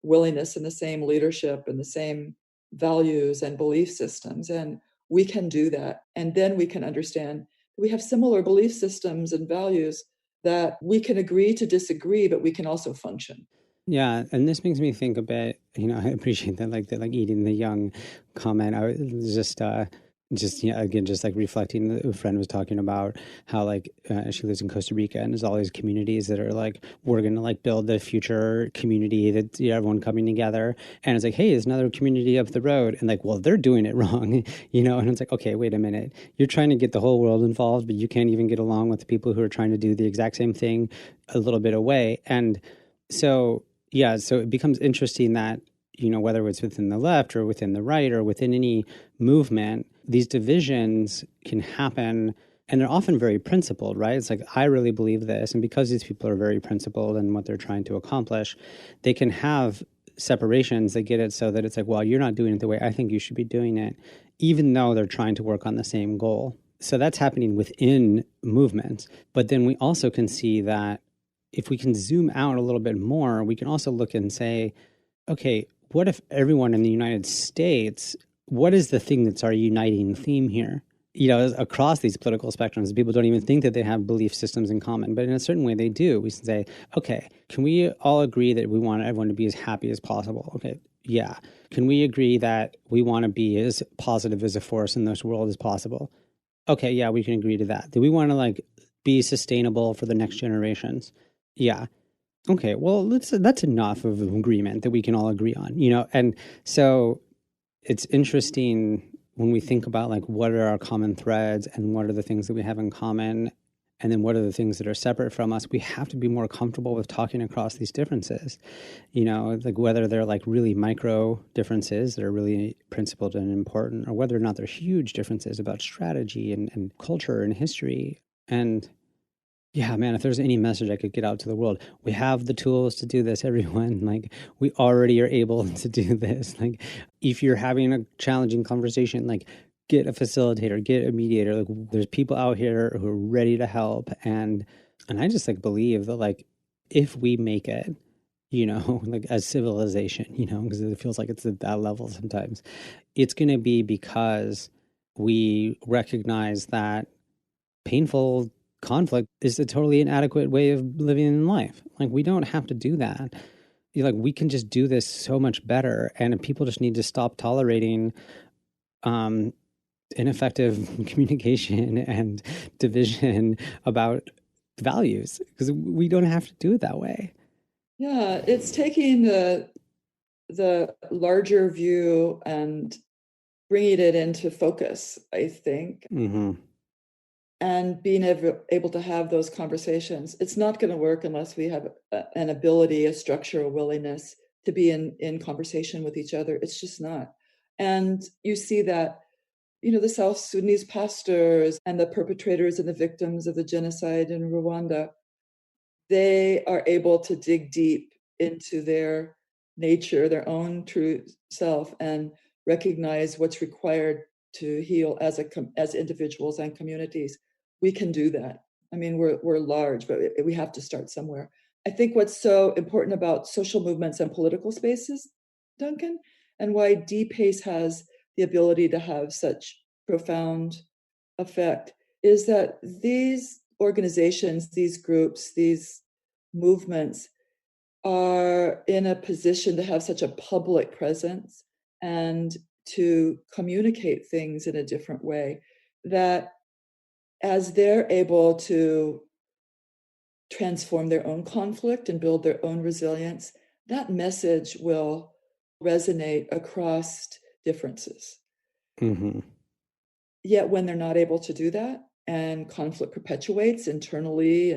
willingness and the same leadership and the same values and belief systems. And we can do that. And then we can understand we have similar belief systems and values, that we can agree to disagree, but we can also function. Yeah, and this makes me think a bit, I appreciate that, like eating the young comment. I was just again, just like reflecting, a friend was talking about how she lives in Costa Rica, and there's all these communities that are like, we're going to build the future community that everyone coming together. And it's like, hey, there's another community up the road. And well, they're doing it wrong, and it's like, okay, wait a minute. You're trying to get the whole world involved, but you can't even get along with the people who are trying to do the exact same thing a little bit away. And so, yeah, so it becomes interesting that, whether it's within the left or within the right or within any movement, these divisions can happen, and they're often very principled, right? It's like, I really believe this. And because these people are very principled in what they're trying to accomplish, they can have separations that get it so that it's like, well, you're not doing it the way I think you should be doing it, even though they're trying to work on the same goal. So that's happening within movements. But then we also can see that if we can zoom out a little bit more, we can also look and say, okay, what if everyone in the United States, what is the thing that's our uniting theme here? You know, across these political spectrums, people don't even think that they have belief systems in common, but in a certain way they do. We say, okay, can we all agree that we want everyone to be as happy as possible? Okay, yeah. Can we agree that we want to be as positive as a force in this world as possible? Okay, yeah, we can agree to that. Do we want to like be sustainable for the next generations? Yeah. Okay, well, that's enough of an agreement that we can all agree on, you know? And so it's interesting when we think about like what are our common threads and what are the things that we have in common, and then what are the things that are separate from us. We have to be more comfortable with talking across these differences, you know, like whether they're like really micro differences that are really principled and important, or whether or not they're huge differences about strategy and culture and history. And yeah, man, if there's any message I could get out to the world, we have the tools to do this, everyone. Like, we already are able to do this. Like, if you're having a challenging conversation, like, get a facilitator, get a mediator. Like, there's people out here who are ready to help. And I just like believe that, like, if we make it, you know, like as civilization, you know, because it feels like it's at that level sometimes, it's going to be because we recognize that painful conflict is a totally inadequate way of living in life. Like, we don't have to do that. Like, we can just do this so much better, and people just need to stop tolerating ineffective communication and division about values, because we don't have to do it that way. Yeah, it's taking the larger view and bringing it into focus, I think. Mm-hmm. And being able to have those conversations. It's not going to work unless we have an ability, a structure, a willingness to be in conversation with each other. It's just not. And you see that, you know, the South Sudanese pastors and the perpetrators and the victims of the genocide in Rwanda, they are able to dig deep into their nature, their own true self, and recognize what's required to heal as individuals and communities. We can do that. I mean, we're large, but we have to start somewhere. I think what's so important about social movements and political spaces, Duncan, and why DPACE has the ability to have such profound effect, is that these organizations, these groups, these movements are in a position to have such a public presence and to communicate things in a different way, that as they're able to transform their own conflict and build their own resilience, that message will resonate across differences. Mm-hmm. Yet when they're not able to do that, and conflict perpetuates internally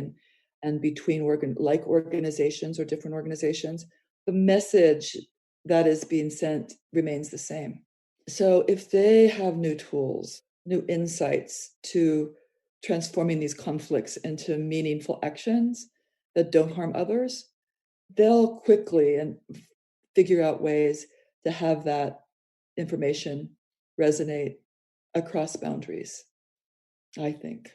and between organizations or different organizations, the message that is being sent remains the same. So if they have new tools, new insights to transforming these conflicts into meaningful actions that don't harm others, they'll quickly and figure out ways to have that information resonate across boundaries, I think.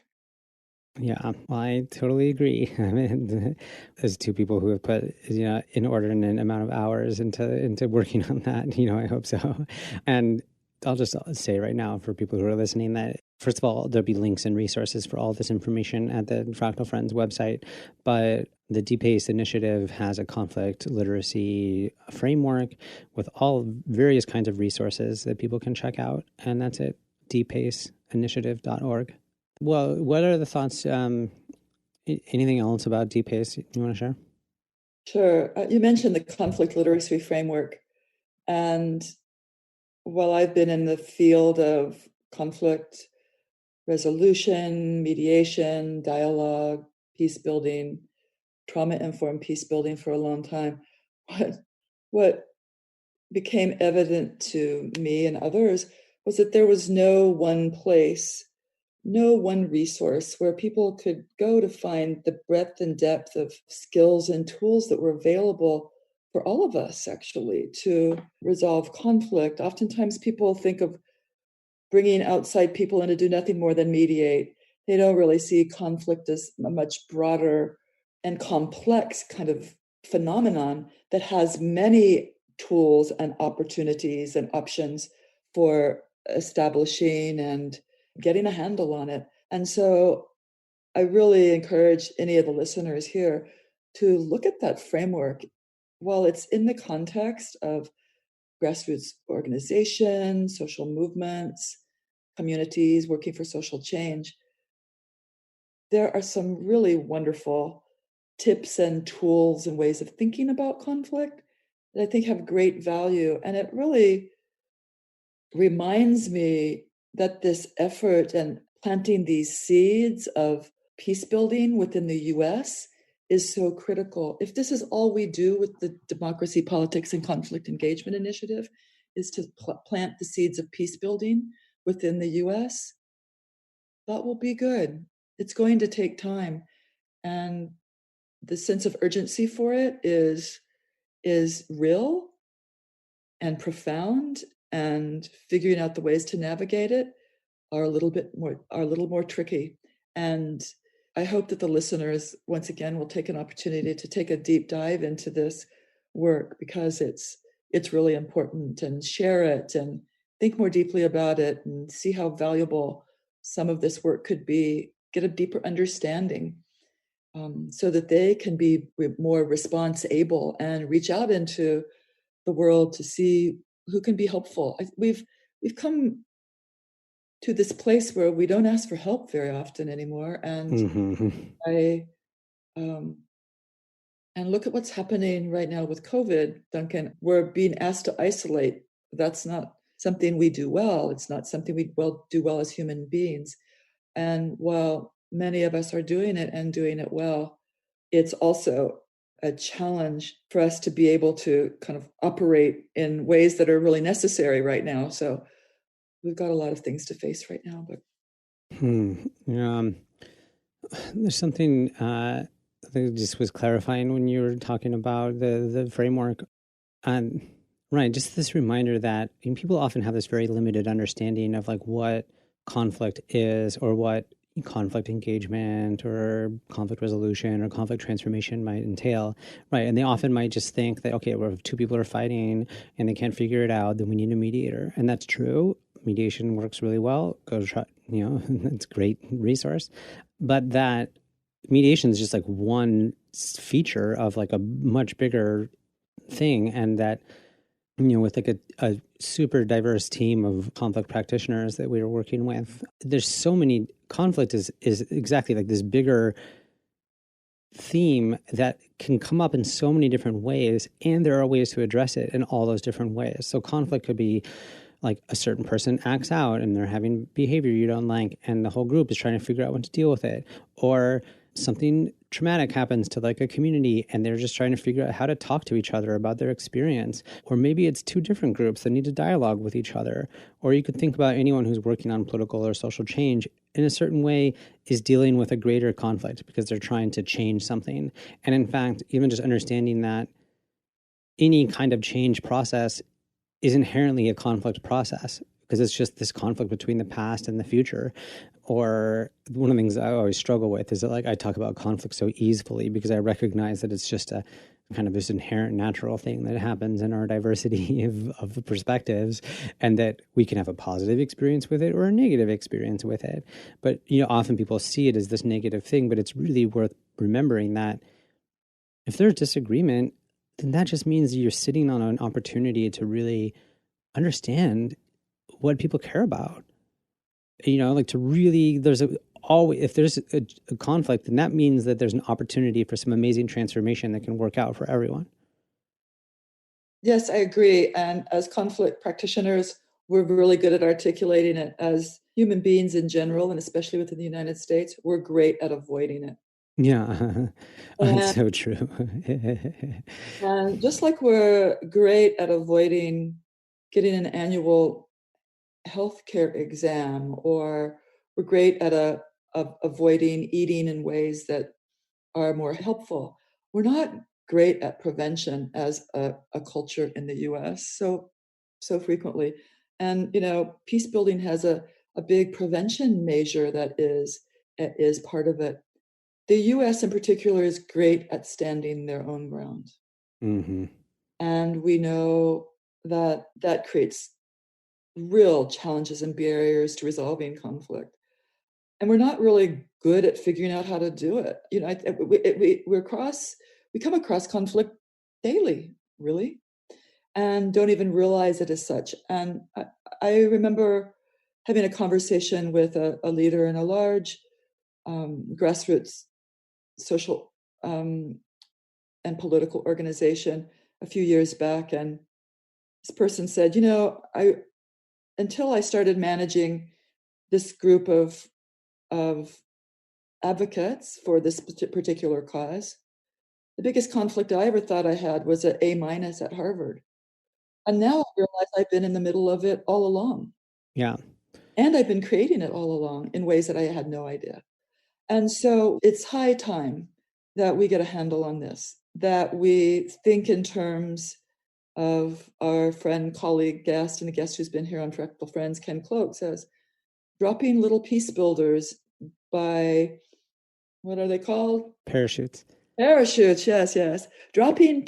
Yeah, I totally agree. I mean, as two people who have put, you know, inordinate amount of hours into working on that, you know, I hope so. And I'll just say right now for people who are listening that, first of all, there'll be links and resources for all this information at the Fractal Friends website. But the DPACE Initiative has a conflict literacy framework with all various kinds of resources that people can check out. And that's it, dpaceinitiative.org. Well, what are the thoughts? Anything else about DPACE you want to share? Sure. You mentioned the conflict literacy framework. And while I've been in the field of conflict resolution, mediation, dialogue, peace building, trauma-informed peace building for a long time, what became evident to me and others was that there was no one place, no one resource where people could go to find the breadth and depth of skills and tools that were available for all of us, actually, to resolve conflict. Oftentimes people think of bringing outside people in to do nothing more than mediate. They don't really see conflict as a much broader and complex kind of phenomenon that has many tools and opportunities and options for establishing and getting a handle on it. And so I really encourage any of the listeners here to look at that framework. While it's in the context of grassroots organizations, social movements, communities working for social change, there are some really wonderful tips and tools and ways of thinking about conflict that I think have great value. And it really reminds me that this effort and planting these seeds of peace building within the US is so critical. If this is all we do with the Democracy, Politics, and Conflict Engagement Initiative, is to plant the seeds of peace building within the US, that will be good. It's going to take time. And the sense of urgency for it is real and profound, and figuring out the ways to navigate it are a little more tricky. And I hope that the listeners once again will take an opportunity to take a deep dive into this work, because it's really important, and share it and think more deeply about it and see how valuable some of this work could be, get a deeper understanding, so that they can be more response able and reach out into the world to see who can be helpful. We've come to this place where we don't ask for help very often anymore, and I um, and look at what's happening right now with COVID, Duncan. We're being asked to isolate. That's not something we do well. It's not something we do well as human beings. And while many of us are doing it and doing it well, it's also a challenge for us to be able to kind of operate in ways that are really necessary right now. So we've got a lot of things to face right now. But there's something I think just was clarifying when you were talking about the framework. Right, just this reminder that people often have this very limited understanding of like what conflict is, or what conflict engagement or conflict resolution or conflict transformation might entail, right? And they often might just think that, okay, well, if two people are fighting and they can't figure it out, then we need a mediator. And that's true. Mediation works really well. Go try, it's a great resource. But that mediation is just like one feature of like a much bigger thing. And that, with like a super diverse team of conflict practitioners that we were working with, there's so many. Conflict is exactly like this bigger theme that can come up in so many different ways, and there are ways to address it in all those different ways. So conflict could be like a certain person acts out and they're having behavior you don't like, and the whole group is trying to figure out what to deal with it. Or something traumatic happens to like a community and they're just trying to figure out how to talk to each other about their experience. Or maybe it's two different groups that need to dialogue with each other. Or you could think about anyone who's working on political or social change in a certain way is dealing with a greater conflict because they're trying to change something. And in fact, even just understanding that any kind of change process is inherently a conflict process, because it's just this conflict between the past and the future. Or one of the things I always struggle with is that like I talk about conflict so easily because I recognize that it's just a kind of this inherent natural thing that happens in our diversity of perspectives, and that we can have a positive experience with it or a negative experience with it. But, often people see it as this negative thing, but it's really worth remembering that if there's disagreement, then that just means you're sitting on an opportunity to really understand what people care about. Like to really, if there's a conflict, then that means that there's an opportunity for some amazing transformation that can work out for everyone. Yes, I agree. And as conflict practitioners, we're really good at articulating it. As human beings in general, and especially within the United States, we're great at avoiding it. Yeah, that's so true. And just like we're great at avoiding getting an annual healthcare exam, or we're great at avoiding eating in ways that are more helpful, we're not great at prevention as a culture in the US so frequently. And peace building has a big prevention measure that is part of it. The US in particular is great at standing their own ground. Mm-hmm. And we know that that creates real challenges and barriers to resolving conflict. And we're not really good at figuring out how to do it. You know, we come across conflict daily, really, and don't even realize it as such. And I remember having a conversation with a leader in a large grassroots social and political organization a few years back, and this person said, "You know, until I started managing this group of advocates for this particular cause, the biggest conflict I ever thought I had was an A minus at Harvard. And now I realize I've been in the middle of it all along. Yeah. And I've been creating it all along in ways that I had no idea. And so it's high time that we get a handle on this, that we think in terms of our friend, colleague, guest, and a guest who's been here on Fractal Friends, Ken Cloak, says, dropping little peace builders by, what are they called? Parachutes. Parachutes, yes, yes. Dropping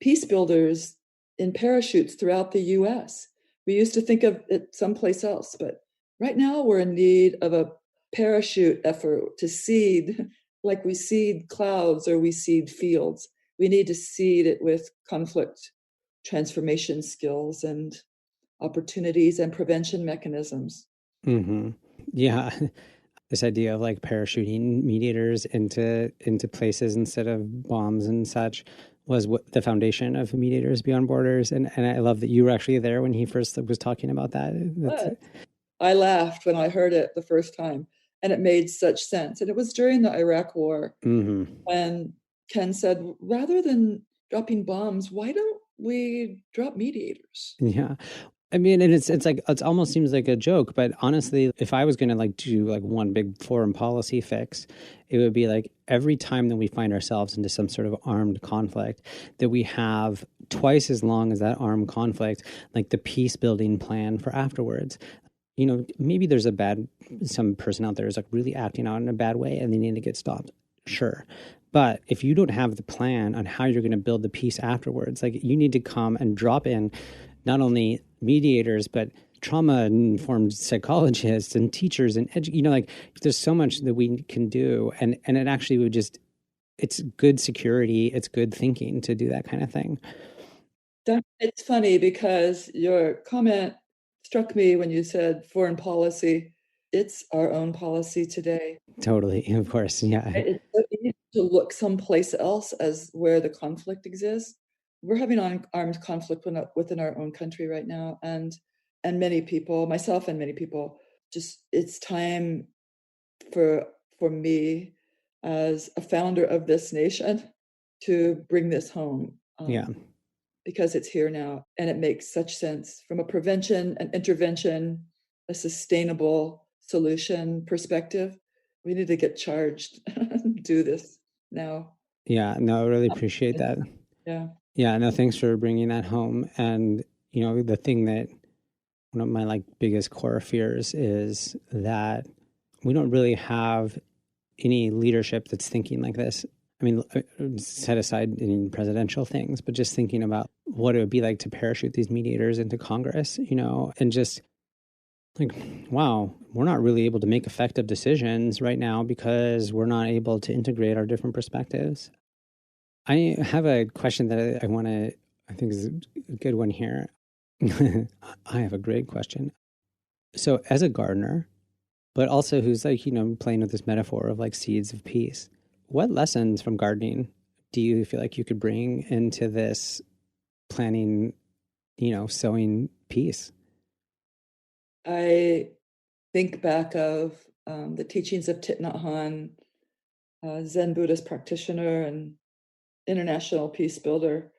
peace builders in parachutes throughout the US. We used to think of it someplace else, but right now we're in need of a parachute effort to seed, like we seed clouds or we seed fields. We need to seed it with conflict transformation skills and opportunities and prevention mechanisms. Mm-hmm. Yeah. This idea of like parachuting mediators into places instead of bombs and such was what the foundation of Mediators Beyond Borders. And I love that you were actually there when he first was talking about that. But I laughed when I heard it the first time, and it made such sense. And it was during the Iraq War when Ken said, rather than dropping bombs, why don't we drop mediators? Yeah. I mean, and it's like, it almost seems like a joke, but honestly, if I was going to like do like one big foreign policy fix, it would be like every time that we find ourselves into some sort of armed conflict, that we have twice as long as that armed conflict, like the peace building plan for afterwards. You know, maybe there's some person out there is like really acting out in a bad way and they need to get stopped. Sure. But if you don't have the plan on how you're going to build the peace afterwards, like you need to come and drop in not only mediators, but trauma-informed psychologists and teachers and like there's so much that we can do, and it actually would just, it's good security, it's good thinking to do that kind of thing. It's funny because your comment struck me when you said foreign policy. It's our own policy today. Totally, of course, yeah. It's so easy to look someplace else as where the conflict exists. We're having armed conflict within our own country right now, and many people, myself and many people, just it's time for me as a founder of this nation to bring this home. Yeah. Because it's here now, and it makes such sense from a prevention and intervention, a sustainable solution perspective. We need to get charged and do this now. Yeah, no, I really appreciate that. Yeah. Yeah, no, thanks for bringing that home. And, you know, the thing that one of my like biggest core fears is that we don't really have any leadership that's thinking like this. I mean, set aside any presidential things, but just thinking about what it would be like to parachute these mediators into Congress, you know, and just like, wow, we're not really able to make effective decisions right now because we're not able to integrate our different perspectives. I have a question that I think is a good one here. I have a great question. So as a gardener, but also who's like, you know, playing with this metaphor of like seeds of peace, what lessons from gardening do you feel like you could bring into this planning, you know, sowing peace? I think back of the teachings of Thich Nhat Hanh, Zen Buddhist practitioner and international peace builder,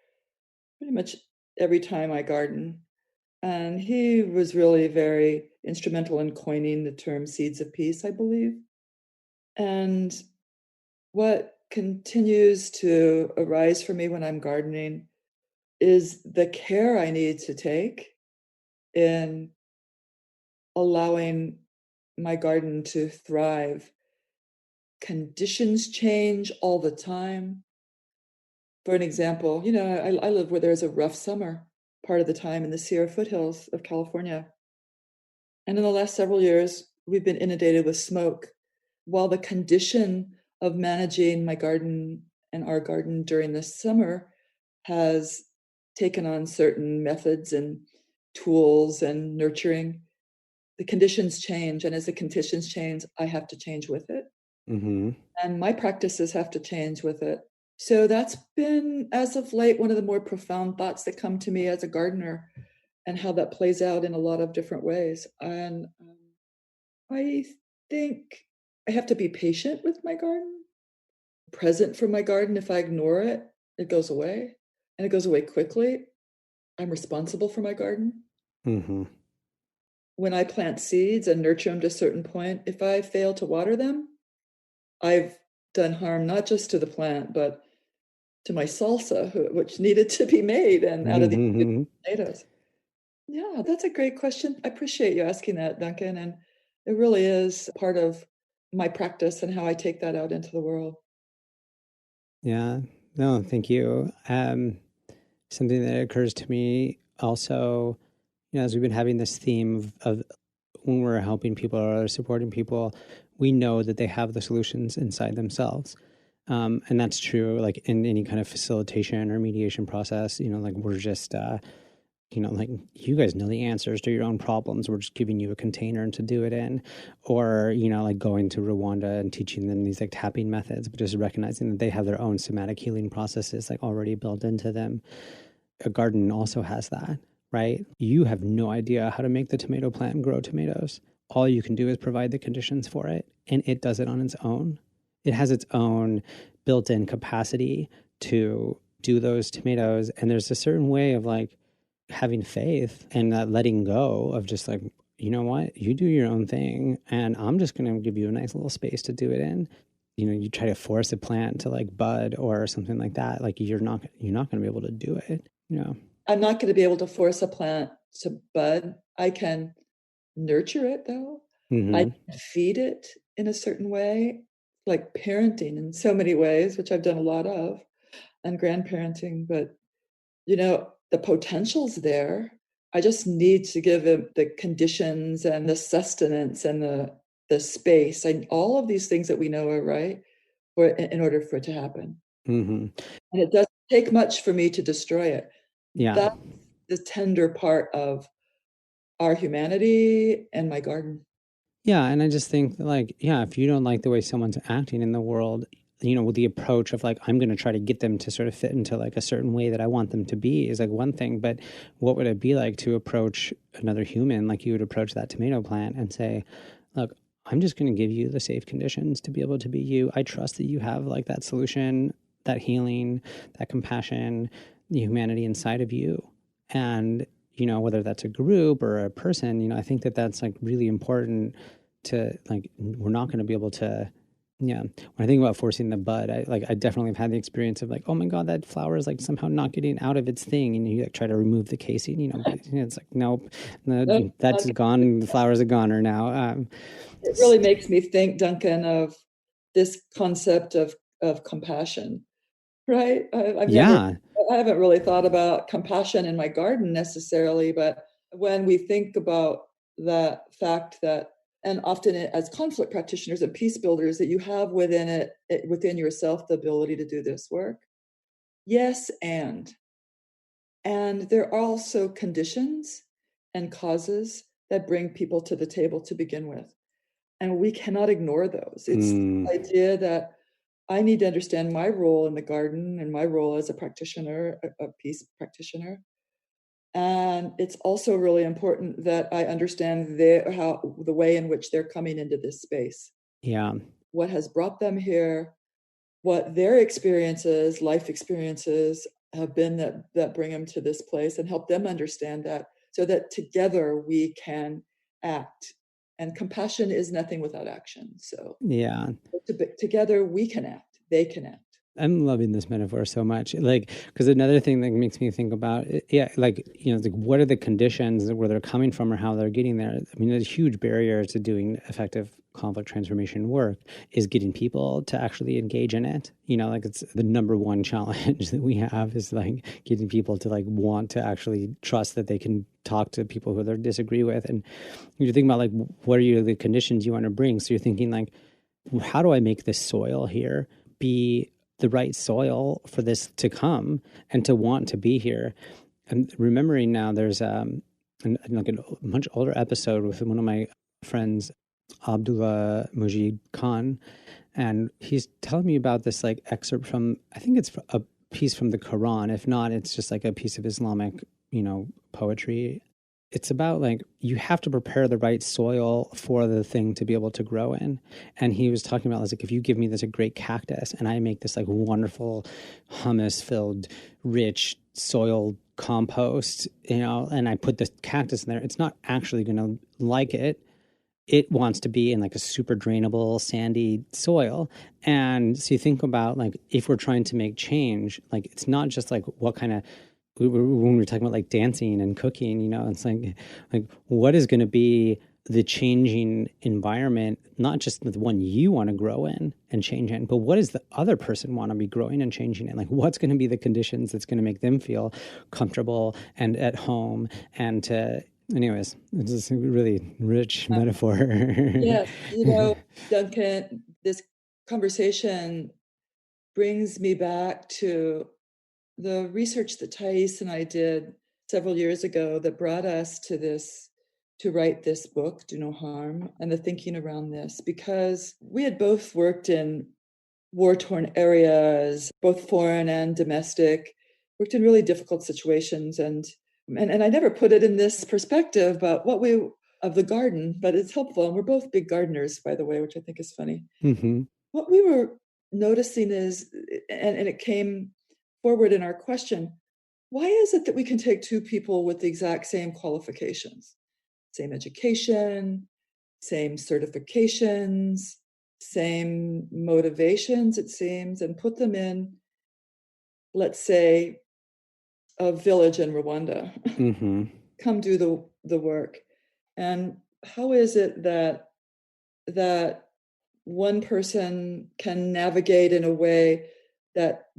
pretty much every time I garden. And he was really very instrumental in coining the term seeds of peace, I believe. And what continues to arise for me when I'm gardening is the care I need to take in allowing my garden to thrive. Conditions change all the time. For an example, I live where there's a rough summer part of the time in the Sierra foothills of California. And in the last several years, we've been inundated with smoke. While the condition of managing my garden and our garden during this summer has taken on certain methods and tools and nurturing, the conditions change. And as the conditions change, I have to change with it. Mm-hmm. And my practices have to change with it. So that's been, as of late, one of the more profound thoughts that come to me as a gardener, and how that plays out in a lot of different ways. And I think I have to be patient with my garden, present for my garden. If I ignore it, it goes away, and it goes away quickly. I'm responsible for my garden. Mm-hmm. When I plant seeds and nurture them to a certain point, if I fail to water them, I've done harm not just to the plant, but to my salsa, which needed to be made, and out of these Mm-hmm. potatoes. Yeah, that's a great question. I appreciate you asking that, Duncan. And it really is part of my practice and how I take that out into the world. Yeah. No, thank you. Something that occurs to me also, as we've been having this theme of when we're helping people or supporting people, we know that they have the solutions inside themselves. And that's true, like in any kind of facilitation or mediation process, like we're just, like you guys know the answers to your own problems. We're just giving you a container to do it in. Or, like going to Rwanda and teaching them these like tapping methods, but just recognizing that they have their own somatic healing processes like already built into them. A garden also has that, right? You have no idea how to make the tomato plant grow tomatoes. All you can do is provide the conditions for it, and it does it on its own. It has its own built-in capacity to do those tomatoes. And there's a certain way of like having faith and letting go of just like, you know what, you do your own thing, and I'm just going to give you a nice little space to do it in. You try to force a plant to like bud or something like that. Like you're not going to be able to do it. I'm not going to be able to force a plant to bud. I can nurture it, though. Mm-hmm. I can feed it in a certain way, like parenting in so many ways, which I've done a lot of, and grandparenting. But, the potential's there. I just need to give it the conditions and the sustenance and the space and all of these things that we know are right in order for it to happen. Mm-hmm. And it doesn't take much for me to destroy it. Yeah. That's the tender part of our humanity and my garden. Yeah. And I just think that like, if you don't like the way someone's acting in the world, with the approach of like, I'm going to try to get them to sort of fit into like a certain way that I want them to be is like one thing. But what would it be like to approach another human like you would approach that tomato plant and say, look, I'm just going to give you the safe conditions to be able to be you. I trust that you have like that solution, that healing, that compassion, the humanity inside of you. And, whether that's a group or a person, I think that that's like really important to like, we're not going to be able to, when I think about forcing the bud, I definitely have had the experience of like, oh my God, that flower is like somehow not getting out of its thing. And you like try to remove the casing, but it's like, nope, that's gone. The flowers are goner now. It really makes me think, Duncan, of this concept of compassion, right? I haven't really thought about compassion in my garden necessarily, but when we think about that fact that, and often as conflict practitioners and peace builders, that you have within yourself the ability to do this work. Yes, and there are also conditions and causes that bring people to the table to begin with. And we cannot ignore those. It's the idea that I need to understand my role in the garden and my role as a practitioner, a peace practitioner. And it's also really important that I understand the way in which they're coming into this space. Yeah. What has brought them here, what their experiences, life experiences have been that bring them to this place, and help them understand that, so that together we can act. And compassion is nothing without action. So yeah, together we can act, they can act. I'm loving this metaphor so much. Like, because another thing that makes me think about, like, like what are the conditions where they're coming from or how they're getting there? I mean, there's a huge barrier to doing effective conflict transformation work is getting people to actually engage in it. Like it's the number one challenge that we have is like getting people to like want to actually trust that they can talk to people who they disagree with. And you're thinking about like, what are the conditions you want to bring? So you're thinking like, how do I make this soil here be the right soil for this to come and to want to be here? And remembering now, there's like a much older episode with one of my friends, Abdullah Mujib Khan, and he's telling me about this like excerpt from, I think it's a piece from the Quran. If not, it's just like a piece of Islamic, poetry. It's about like you have to prepare the right soil for the thing to be able to grow in. And he was talking about like if you give me this a great cactus and I make this like wonderful humus filled rich soil compost, and I put the cactus in there, it's not actually going to like it. It wants to be in like a super drainable, sandy soil. And so you think about like if we're trying to make change, like it's not just like what kind of, when we're talking about like dancing and cooking, it's like what is going to be the changing environment, not just the one you want to grow in and change in, but what does the other person want to be growing and changing in? Like what's going to be the conditions that's going to make them feel comfortable and at home and to, anyways, it's just a really rich metaphor. Yes, Duncan, this conversation brings me back to the research that Thais and I did several years ago that brought us to write this book, Do No Harm, and the thinking around this, because we had both worked in war-torn areas, both foreign and domestic, worked in really difficult situations. And I never put it in this perspective, but of the garden, but it's helpful. And we're both big gardeners, by the way, which I think is funny. Mm-hmm. What we were noticing is, and it came forward in our question, why is it that we can take two people with the exact same qualifications, same education, same certifications, same motivations, it seems, and put them in, let's say, a village in Rwanda, Mm-hmm. come do the work. And how is it that one person can navigate in a way that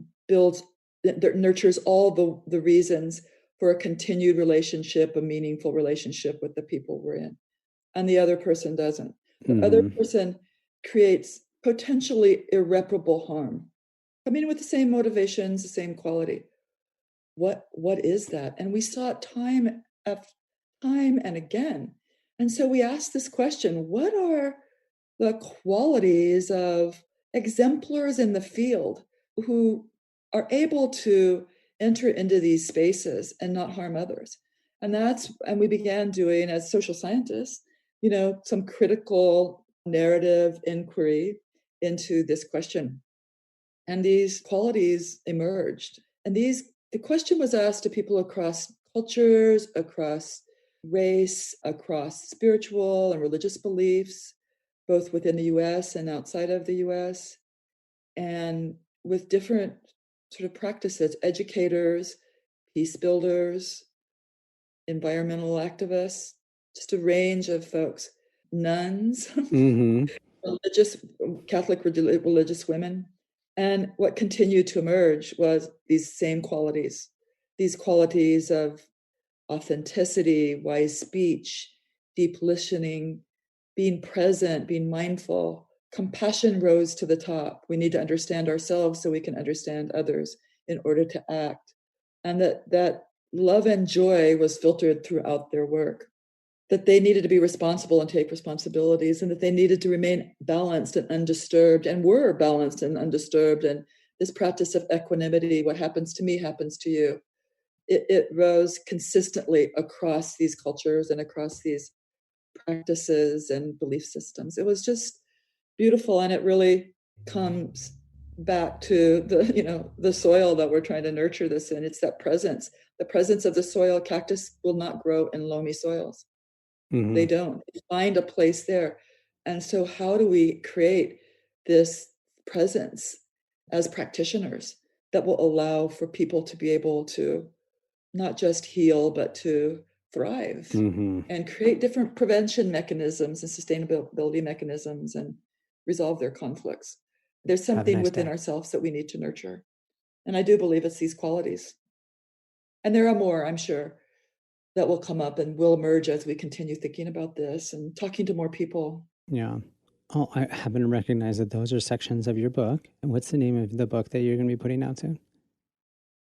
that nurtures all the reasons for a continued relationship, a meaningful relationship with the people we're in, and the other person doesn't? The other person creates potentially irreparable harm, coming in with the same motivations, the same quality. What is that? And we saw it time after time and again. And so we asked this question: what are the qualities of exemplars in the field who are able to enter into these spaces and not harm others? And we began doing, as social scientists, some critical narrative inquiry into this question. And these qualities emerged. And the question was asked to people across cultures, across race, across spiritual and religious beliefs, both within the US and outside of the US, and with different sort of practices, educators, peace builders, environmental activists, just a range of folks, nuns, Mm-hmm. Catholic religious women. And what continued to emerge was these same qualities, these qualities of authenticity, wise speech, deep listening, being present, being mindful. Compassion rose to the top. We need to understand ourselves so we can understand others in order to act. And that love and joy was filtered throughout their work, that they needed to be responsible and take responsibilities, and that they needed to remain balanced and undisturbed, and were balanced and undisturbed. And this practice of equanimity, what happens to me happens to you, it rose consistently across these cultures and across these practices and belief systems. It was just beautiful, and it really comes back to the soil that we're trying to nurture this in. It's that presence, the presence of the soil. Cactus will not grow in loamy soils. Mm-hmm. They don't. They find a place there. And so how do we create this presence as practitioners that will allow for people to be able to not just heal, but to thrive and create different prevention mechanisms and sustainability mechanisms and resolve their conflicts. There's Have a something nice within day. ourselves that we need to nurture. And I do believe it's these qualities. And there are more, I'm sure, that will come up and will emerge as we continue thinking about this and talking to more people. Yeah. Oh, I happen to recognize that those are sections of your book. And what's the name of the book that you're going to be putting out soon?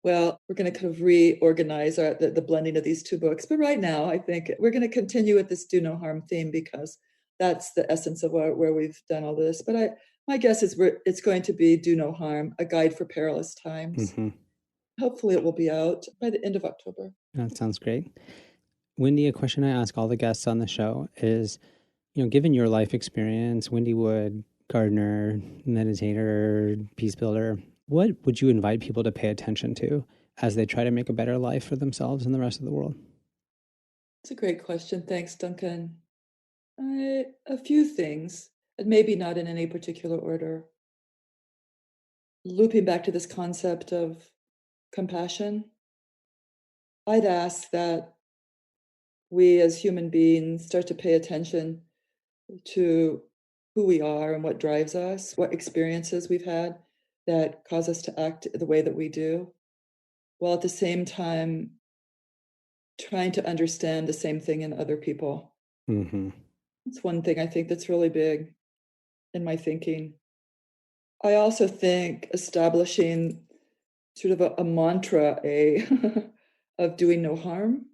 Well, we're going to kind of reorganize the blending of these two books. But right now, I think we're going to continue with this do no harm theme because that's the essence of where we've done all this. But my guess is it's going to be Do No Harm, a guide for perilous times. Hopefully it will be out by the end of October. That sounds great. Wendy, a question I ask all the guests on the show is, given your life experience, Wendy Wood, gardener, meditator, peace builder, what would you invite people to pay attention to as they try to make a better life for themselves and the rest of the world? It's a great question. Thanks, Duncan. A few things, and maybe not in any particular order. Looping back to this concept of compassion, I'd ask that we as human beings start to pay attention to who we are and what drives us, what experiences we've had that cause us to act the way that we do, while at the same time trying to understand the same thing in other people. That's one thing I think that's really big in my thinking. I also think establishing sort of a mantra of doing no harm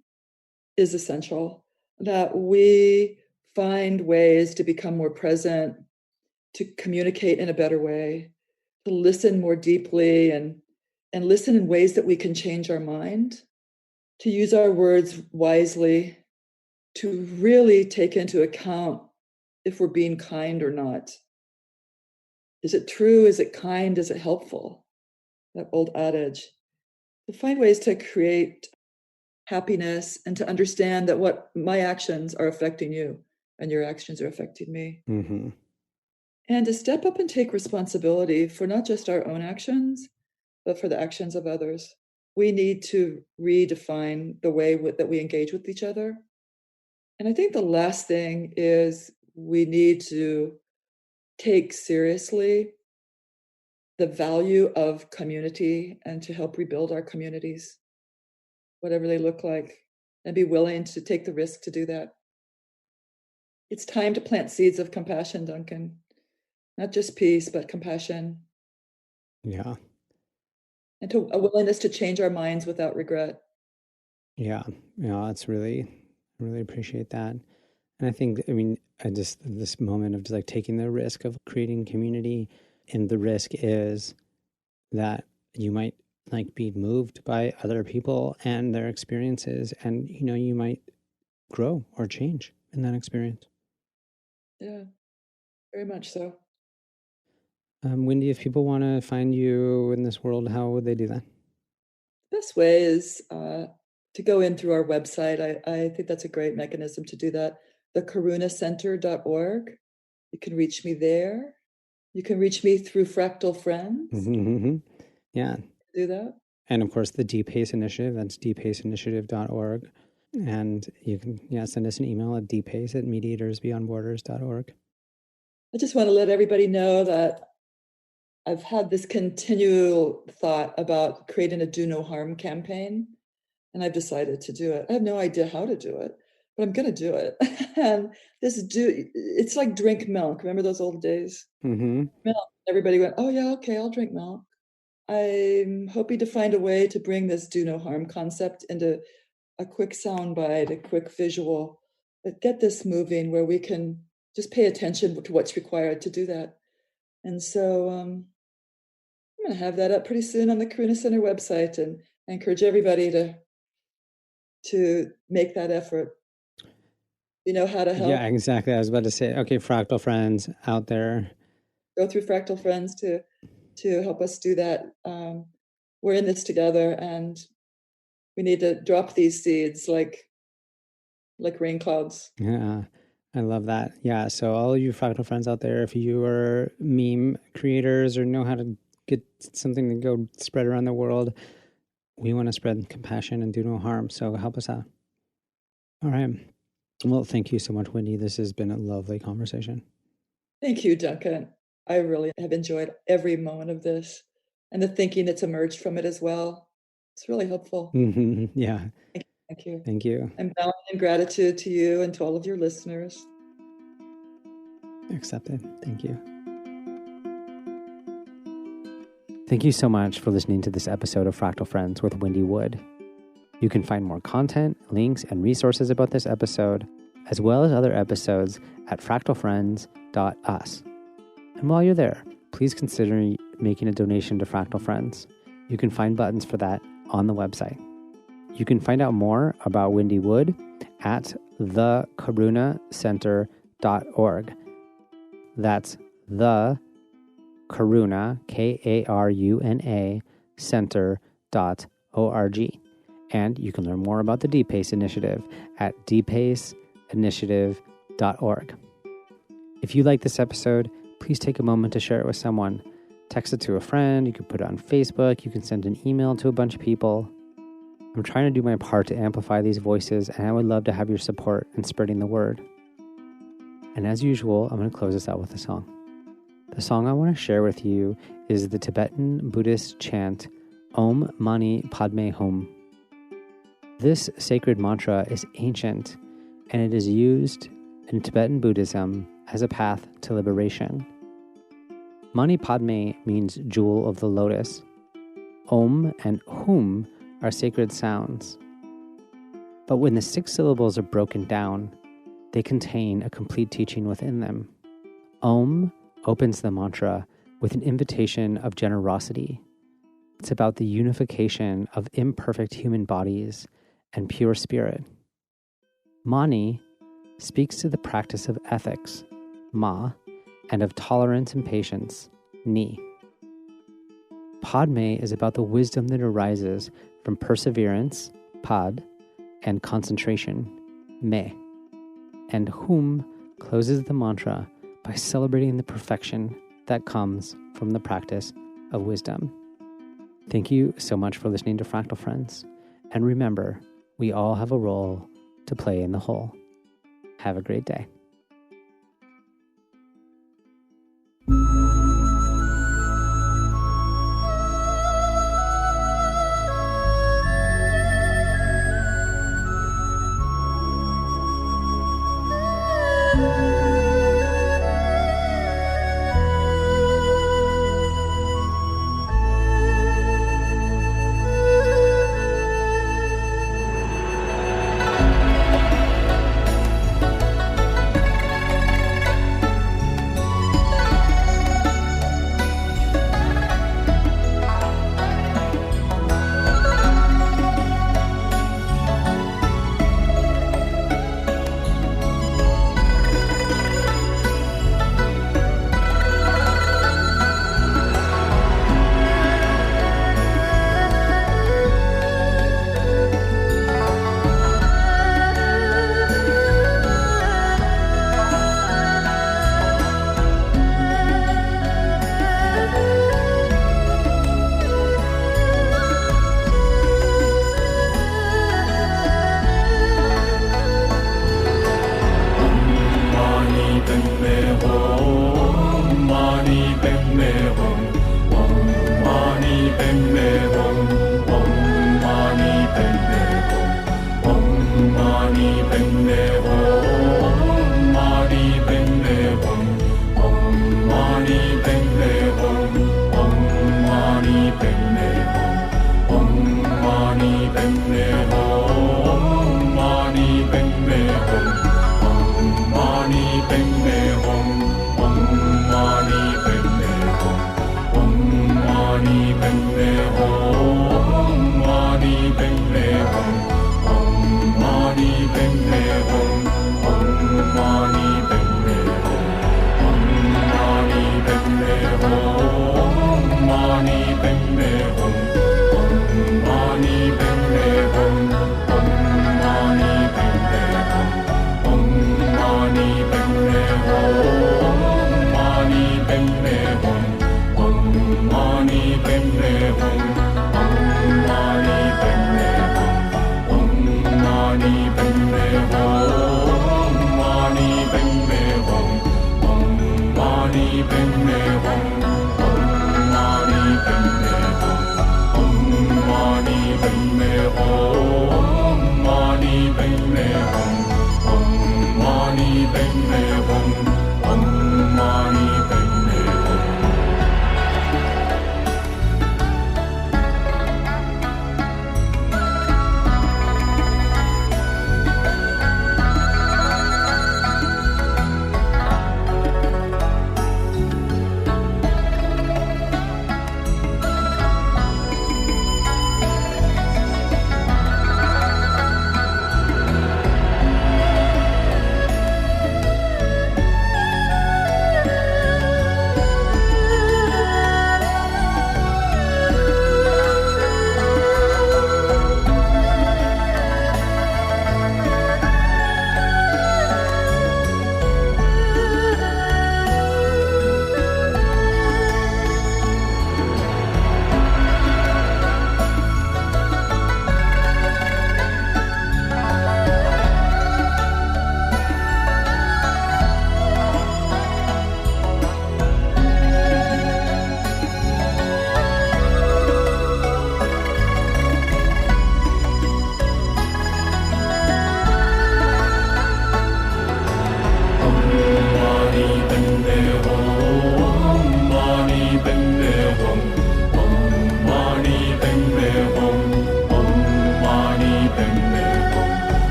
is essential, that we find ways to become more present, to communicate in a better way, to listen more deeply and listen in ways that we can change our mind, to use our words wisely, to really take into account if we're being kind or not. Is it true? Is it kind? Is it helpful? That old adage. To find ways to create happiness and to understand that what my actions are affecting you and your actions are affecting me. And to step up and take responsibility for not just our own actions, but for the actions of others. We need to redefine the way that we engage with each other. And I think the last thing is we need to take seriously the value of community and to help rebuild our communities, whatever they look like, and be willing to take the risk to do that. It's time to plant seeds of compassion, Duncan. Not just peace, but compassion. Yeah. And to a willingness to change our minds without regret. Yeah. That's I really appreciate that. And I think, this moment of just like taking the risk of creating community, and the risk is that you might like be moved by other people and their experiences, and you might grow or change in that experience. Yeah, very much so. Wendy, if people want to find you in this world, how would they do that? Best way is to go in through our website. I think that's a great mechanism to do that. The KarunaCenter.org. You can reach me there. You can reach me through Fractal Friends. Yeah. Do that. And of course, the DPACE Initiative, that's dpaceinitiative.org. And you can send us an email at dpace@mediatorsbeyondborders.org. I just want to let everybody know that I've had this continual thought about creating a do no harm campaign, and I've decided to do it. I have no idea how to do it, but I'm going to do it. And it's like drink milk. Remember those old days? Milk. Everybody went, oh yeah, okay, I'll drink milk. I'm hoping to find a way to bring this do no harm concept into a quick soundbite, a quick visual, but get this moving where we can just pay attention to what's required to do that. And so I'm going to have that up pretty soon on the Karuna Center website, and I encourage everybody to make that effort. You know how to help? Yeah, exactly. I was about to say, okay, Fractal Friends out there. Go through Fractal Friends to help us do that. We're in this together, and we need to drop these seeds like rain clouds. Yeah, I love that. Yeah, so all of you Fractal Friends out there, if you are meme creators or know how to get something to go spread around the world, we want to spread compassion and do no harm. So help us out. All right. Well, thank you so much, Wendy. This has been a lovely conversation. Thank you, Duncan. I really have enjoyed every moment of this and the thinking that's emerged from it as well. It's really helpful. Yeah. Thank you. Thank you. I'm bound in gratitude to you and to all of your listeners. Accepted. Thank you. Thank you so much for listening to this episode of Fractal Friends with Wendy Wood. You can find more content, links, and resources about this episode, as well as other episodes at fractalfriends.us. And while you're there, please consider making a donation to Fractal Friends. You can find buttons for that on the website. You can find out more about Wendy Wood at thekarunacenter.org. That's the Karuna, Karuna, center.org. And you can learn more about the DPACE Initiative at dpaceinitiative.org. If you like this episode, please take a moment to share it with someone. Text it to a friend, you can put it on Facebook, you can send an email to a bunch of people. I'm trying to do my part to amplify these voices, and I would love to have your support in spreading the word. And as usual, I'm going to close this out with a song. The song I want to share with you is the Tibetan Buddhist chant, Om Mani Padme Hum. This sacred mantra is ancient, and it is used in Tibetan Buddhism as a path to liberation. Mani Padme means jewel of the lotus. Om and Hum are sacred sounds. But when the 6 syllables are broken down, they contain a complete teaching within them. Om opens the mantra with an invitation of generosity. It's about the unification of imperfect human bodies and pure spirit. Mani speaks to the practice of ethics, Ma, and of tolerance and patience, Ni. Padme is about the wisdom that arises from perseverance, Pad, and concentration, Me. And Hum closes the mantra by celebrating the perfection that comes from the practice of wisdom. Thank you so much for listening to Fractal Friends. And remember, we all have a role to play in the whole. Have a great day.